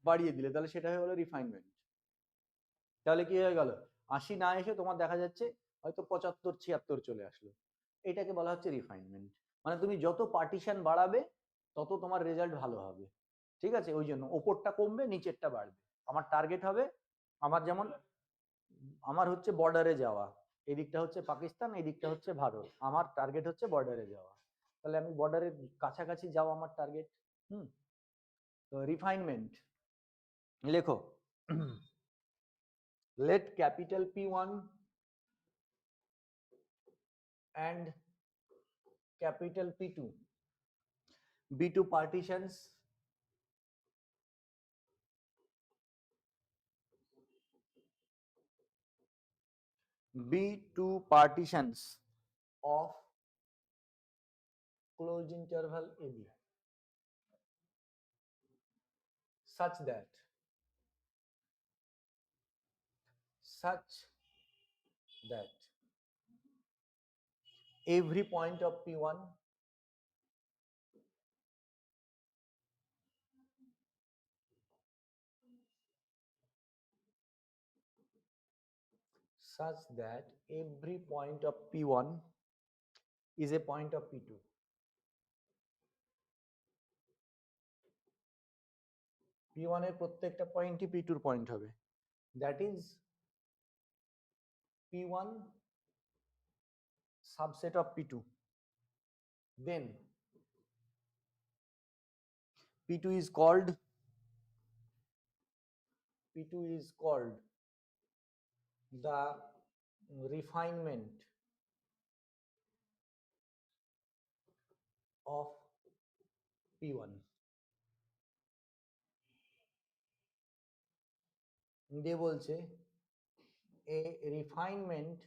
বাড়িয়ে দিলে, তাহলে সেটা হয়ে গেলো রিফাইনমেন্ট। তাহলে কি হয়ে গেল, 80 না এসে তোমার দেখা যাচ্ছে হয়তো 75 76 চলে আসলো, এটাকে বলা হচ্ছে রিফাইনমেন্ট। মানে তুমি যত পার্টিশন বাড়াবে তত তোমার রেজাল্ট ভালো হবে, ঠিক আছে? ওই জন্য ওপরটা কমবে, নিচেরটা বাড়বে। আমার টার্গেট হবে, আমার যেমন, আমার হচ্ছে বর্ডারে যাওয়া, এই দিকটা হচ্ছে পাকিস্তান, এই দিকটা হচ্ছে ভারত, আমার টার্গেট হচ্ছে বর্ডারে যাওয়া, তাহলে আমি বর্ডারের কাছাকাছি যাওয়া আমার টার্গেট। হুম, তো রিফাইনমেন্ট লেখো, let capital P1 and capital P2 be two partitions of closed interval AB such that every point of P1 is a point of P2. P1 এর প্রত্যেকটা পয়েন্টই P2 এর পয়েন্ট হবে, that is P1 subset of P2. Then P2 is called the refinement of P1. দিয়ে বলছে a refinement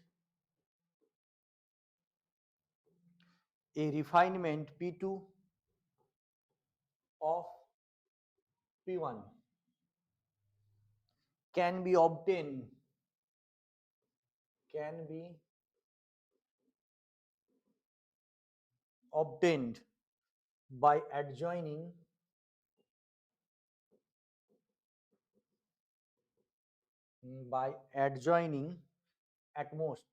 P2 of P1 can be obtained by adjoining at most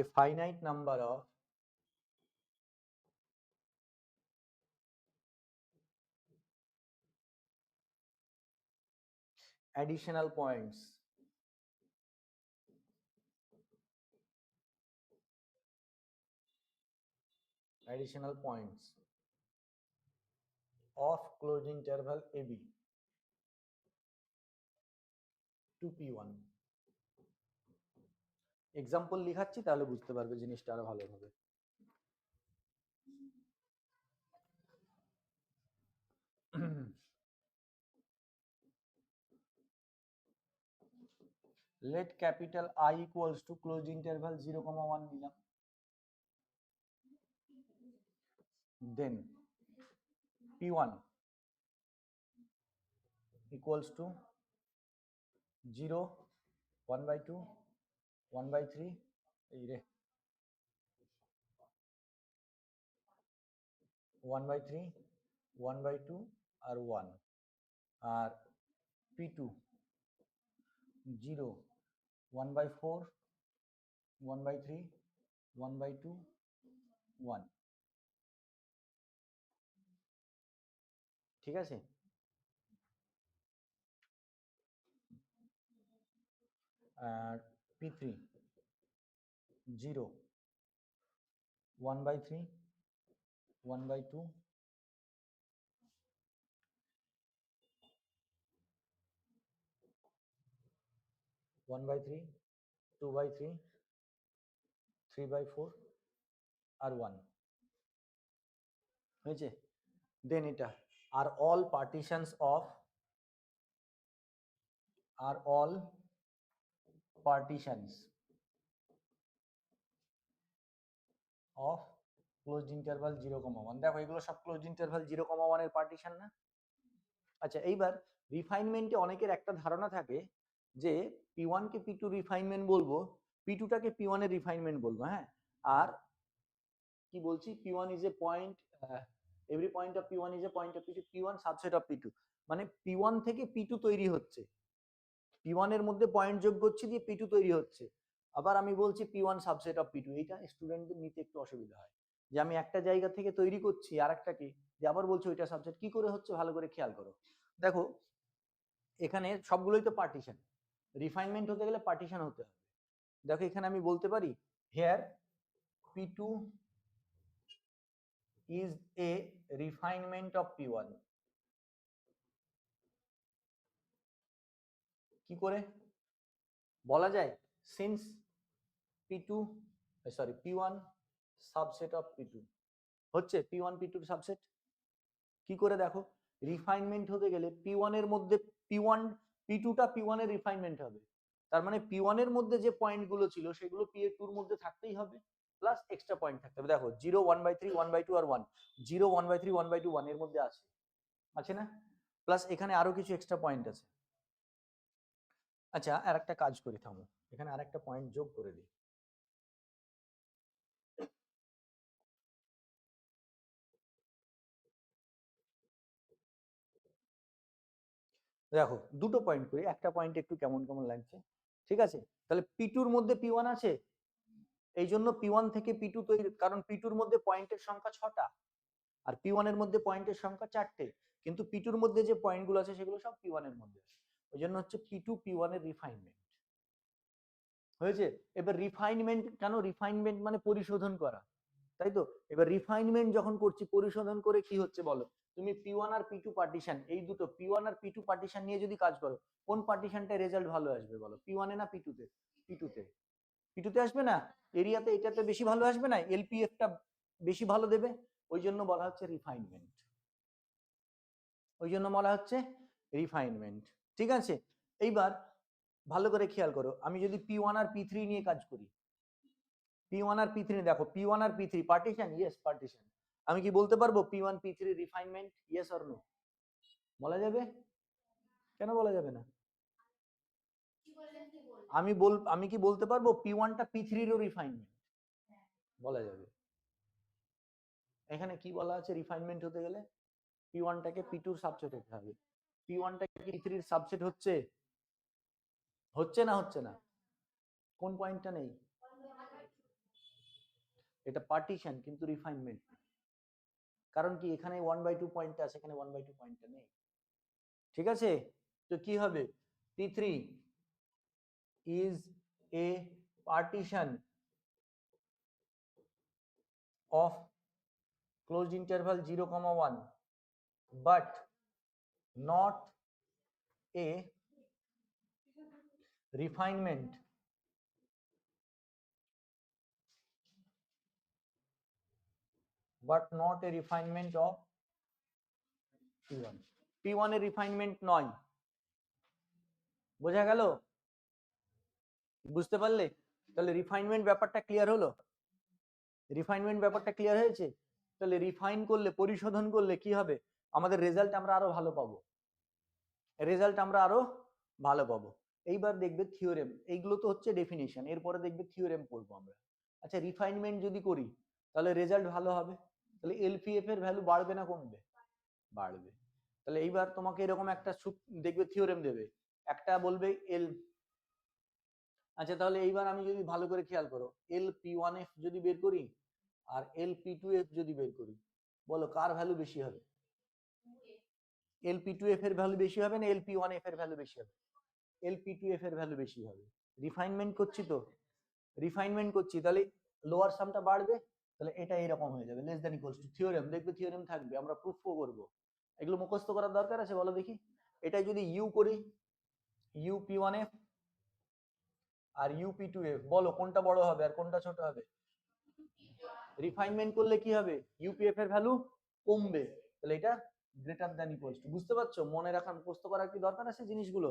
a finite number of additional points of closed interval AB to P1. Example লিখাচ্ছি, তাহলে বুঝতে পারবে জিনিসটা আরো ভালোভাবে। let capital I equals to closed interval 0,1 নিলাম, then P1 equals to 0, 1/2, 1/3, এই রে 1/3, 1/2 আর 1, আর P2 0, 1/4, 1/3, 1/2, 1, ঠিক আছে? আর P3 0 1/3 1/2 1/3 2/3 3/4 আর 1 হয়েছে। দেন এটা are all partitions of are all partitions of closed interval 0,1 দেখো এগুলো সব ক্লোজড ইন্টারভাল 0,1 এর পার্টিশন না। আচ্ছা এইবার রিফাইনমেন্টে অনেকের একটা ধারণা থাকে যে P1 কে P2 রিফাইনমেন্ট বলবো, P2 টাকে P1 এর রিফাইনমেন্ট বলবো। হ্যাঁ, আর কি বলছি P1 is a point every point of P1 is a point of P2, P1 subset of P2, মানে P1 থেকে P2 তৈরি হচ্ছে, P1 এর মধ্যে পয়েন্ট যোগ করছি দিয়ে P2 তৈরি হচ্ছে। আবার আমি বলছি P1 সাবসেট অফ P2, এইটা স্টুডেন্টদের নিতে একটু অসুবিধা হয় যে আমি একটা জায়গা থেকে তৈরি করছি আর একটাকে যে আবার বলছি ওইটা সাবসেট, কি করে হচ্ছে ভালো করে খেয়াল করো। দেখো এখানে সবগুলোই তো পার্টিশন, রিফাইনমেন্ট হতে গেলে পার্টিশন হতে হবে। দেখো এখানে আমি বলতে পারি hair P2 is a refinement of P1, কি করে বলা যায়, since P2 sorry P1 subset of P2 হচ্ছে P1 P2 সাবসেট। কি করে দেখো, রিফাইনমেন্ট হতে গেলে P1 এর মধ্যে P1 P2 টা P1 এর রিফাইনমেন্ট হবে, তার মানে P1 এর মধ্যে যে পয়েন্ট গুলো ছিল সেগুলো P2 এর মধ্যে থাকতেই হবে, প্লাস এক্সট্রা পয়েন্ট থাকতে হবে। দেখো 0 1/3 1/2 আর 1, 0 1/3 1/2 1 এর মধ্যে আছে না, প্লাস এখানে আরো কিছু এক্সট্রা পয়েন্ট আছে। আচ্ছা আর একটা কাজ করি, থামো এখানে আর একটা পয়েন্ট যোগ করে দিই। দেখো দুটো পয়েন্ট করি, একটা পয়েন্ট একটু কেমন কেমন লাগছে, ঠিক আছে। তাহলে P2 এর মধ্যে P1 আছে, এই জন্য P1 থেকে P2 তৈরি, কারণ P2 এর মধ্যে পয়েন্টের সংখ্যা 6টা আর P1 এর মধ্যে পয়েন্টের সংখ্যা 4টে, কিন্তু P2 এর মধ্যে যে পয়েন্টগুলো আছে সেগুলো সব P1 এর মধ্যে আছে, ওই জন্য হচ্ছে P2 P1 এর রিফাইনমেন্ট হয়েছে। এবার রিফাইনমেন্ট কেন, রিফাইনমেন্ট মানে পরিশোধন করা, তাই তো। এবার রিফাইনমেন্ট যখন করছি পরিশোধন করে কি হচ্ছে বলো, তুমি P1 আর P2 পার্টিশন, এই দুটো P1 আর P2 পার্টিশন নিয়ে যদি কাজ করো, কোন পার্টিশনটা রেজাল্ট ভালো আসবে বলো, P1 এ না P2 তে? P2 তে, P2 তে আসবে না, এরিয়াতে এটাতে বেশি ভালো আসবে না, এলপিএফ টা বেশি ভালো দেবে, ওই জন্য বলা হচ্ছে রিফাইনমেন্ট, ওই জন্য বলা হচ্ছে রিফাইনমেন্ট, ঠিক আছে। এইবার ভালো করে খেয়াল করো, আমি যদি P1 আর P3 নিয়ে কাজ করি, P1 আর P3 দেখো, P1 আর P3 পার্টিশন, ইয়েস পার্টিশন, আমি কি বলতে পারবো P1 P3 refinement, yes or no? বলা যাবে, কেন বলা যাবে না? আমি কি বলতে পারবো P1 টা P3 এরও রিফাইনমেন্ট? বলা যাবে। এখানে কি বলা আছে, রিফাইনমেন্ট হতে গেলে P1 টাকে P2 এর সাবসেট হতে হবে, P1 টাকে P3 এর সাবসেট হচ্ছে, হচ্ছে না হচ্ছে না? কোন পয়েন্টটা নেই? এটা পার্টিশন কিন্তু রিফাইনমেন্ট, কারণ কি এখানে 1/2 পয়েন্টটা আছে, এখানে 1/2 পয়েন্টটা নেই, ঠিক আছে। তো কি হবে, P3 is a partition of closed interval 0,1 but not a refinement of P1, P1 এর রিফাইনমেন্ট নয়, বোঝা গেল? বুঝতে পারলে? তাহলে রিফাইনমেন্ট ব্যাপারটা ক্লিয়ার হলো, রিফাইনমেন্ট ব্যাপারটা ক্লিয়ার হয়েছে। তাহলে রিফাইন করলে, পরিশোধন করলে কি হবে, আমাদের রেজাল্ট আমরা আরো ভালো পাবো, রেজাল্ট আমরা আরো ভালো পাবো। এইবার দেখবে থিওরেম, এইগুলো তো হচ্ছে ডেফিনিশন, এরপরে দেখবে থিওরেম পড়বো আমরা। আচ্ছা রিফাইনমেন্ট যদি করি তাহলে রেজাল্ট ভালো হবে, তাহলে এলপিএফ এর ভ্যালু বাড়বে না কমবে? বাড়বে। তাহলে এইবার তোমাকে এরকম একটা দেখবে থিওরেম দেবে, একটা বলবে এল, আচ্ছা তাহলে এইবার আমি যদি ভালো করে খেয়াল করো, LP1F যদি বের করি আর LP2F যদি বের করি, বলো কার ভ্যালু বেশি হবে? LP2F এর ভ্যালু বেশি হবে না LP1F এর ভ্যালু বেশি হবে? LP2F এর ভ্যালু বেশি হবে, রিফাইনমেন্ট করছি তো, রিফাইনমেন্ট করছি, তাহলে লোয়ার সামটা বাড়বে, তাহলে এটা এরকম হয়ে যাবে, less than equals to theorem, দেখবে থিওরেম থাকবে, আমরা প্রুফও করব। এগুলো মুখস্থ করার দরকার আছে বলো দেখি? এটা যদি ইউ করি, UP1F আর UP2F, বলো কোনটা বড় হবে আর কোনটা ছোট হবে? রিফাইনমেন্ট করলে কি হবে? UPF এর ভ্যালু কমবে, তাহলে এটা গ্রেটার দ্যান ইকুয়ালস টু। বুঝতে পারছো? মনে রাখা, মুখস্থ করার কি দরকার আছে জিনিসগুলো?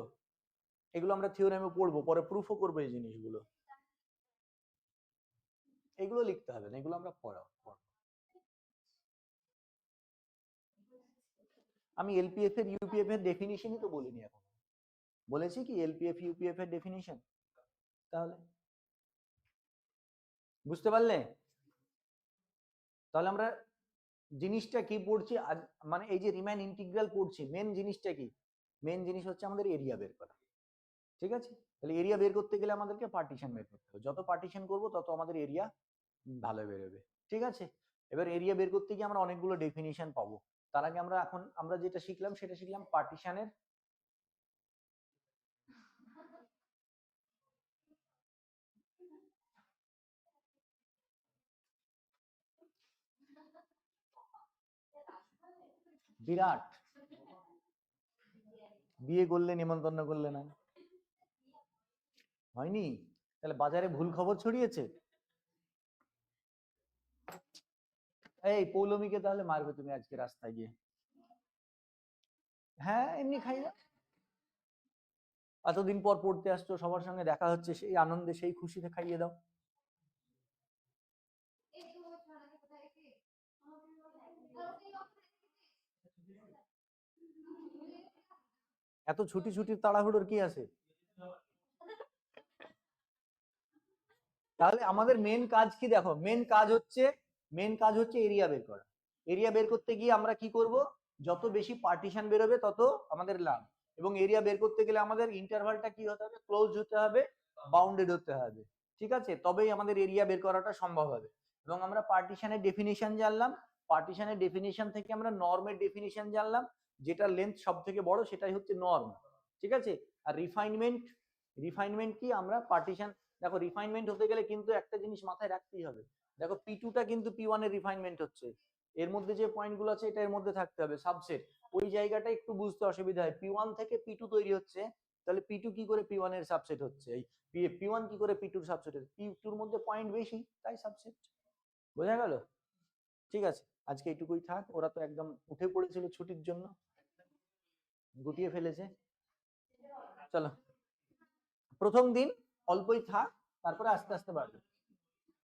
এগুলো আমরা থিওরেমে পড়বো, পরে প্রুফও করবো এই জিনিসগুলো। এগুলো লিখতে হবে না, এগুলো আমরা পড়াবো। আমি এলপিএফ এর ইউপিএফ এর ডেফিনিশনই তো বলিনি এখন। বলেছি কি এলপিএফ ইউপিএফ এর ডেফিনিশন? তাহলে বুঝতে পারলে? তাহলে আমরা জিনিসটা কি পড়ছি আজ, মানে এই যে রিমান ইন্টিগ্রাল পড়ছি, মেন জিনিসটা কি? মেন জিনিস হচ্ছে আমাদের এরিয়া বের করা। ঠিক আছে? তাহলে এরিয়া বের করতে গেলে আমাদেরকে পার্টিশন বের করতে হবে, যত পার্টিশন করব তত আমাদের এরিয়া ভালো বেরোবে। ঠিক আছে? এবার এরিয়া বের করতে গিয়ে আমরা অনেকগুলো ডেফিনিশন পাবো। তার আগে আমরা যেটা শিখলাম সেটা শিখলাম পার্টিশনের বিরাট। বিয়ে করলে নিমন্ত্রণ করলে না, হয়নি? তাহলে বাজারে ভুল খবর ছড়িয়েছে। এই পৌলমীকে তাহলে মারবে তুমি আজকে রাস্তায় গিয়ে? হ্যাঁ, এমনি খাই না। এতদিন পর পড়তে আসছো, সবার সঙ্গে দেখা হচ্ছে, সেই আনন্দে সেই খুশিতে খাইয়ে দাও। এত ছুটি ছুটির তাড়াহুড়োর কি আছে? তাহলে আমাদের মেন কাজ কি দেখো, মেন কাজ হচ্ছে এরিয়া বের করা। এরিয়া বের করতে গিয়ে আমরা কি করব? যত বেশি পার্টিশন বেরোবে তত আমাদের লাভ। এবং এরিয়া বের করতে গেলে আমাদের ইন্টারভালটা কি হতে হবে? ক্লোজ হতে হবে, বাউন্ডেড হতে হবে। ঠিক আছে? তবেই আমাদের এরিয়া বের করাটা সম্ভব হবে। এবং আমরা পার্টিশনের ডেফিনিশন জানলাম, পার্টিশনের ডেফিনিশন থেকে আমরা নর্মের ডেফিনিশন জানলাম, যেটা লেন্থ সব থেকে বড় সেটাই হচ্ছে নর্ম। ঠিক আছে? আর রিফাইনমেন্ট কি? আমরা পার্টিশন, দেখো রিফাইনমেন্ট হতে গেলে কিন্তু একটা জিনিস মাথায় রাখতেই হবে। দেখো P2টা কিন্তু P1 এর রিফাইনমেন্ট হচ্ছে, এর মধ্যে যে পয়েন্টগুলো আছে এটা এর মধ্যে থাকতে হবে সাবসেট। ওই জায়গাটা একটু বুঝতে অসুবিধা হয়, P1 থেকে P2 তৈরি হচ্ছে, তাহলে P2 কি করে P1 এর সাবসেট হচ্ছে, এই P1 কি করে P2 এর সাবসেট হচ্ছে? P2 এর মধ্যে পয়েন্ট বেশি তাই সাবসেট। বোঝা গেল? ঠিক আছে, আজকে এইটুকুই থাক, ওরা তো একদম উঠে পড়েছিল ছুটির জন্য, গুটিয়ে ফেলেছে। চলো, প্রথম দিন অল্পই থাক, তারপরে আস্তে আস্তে বাড়বে।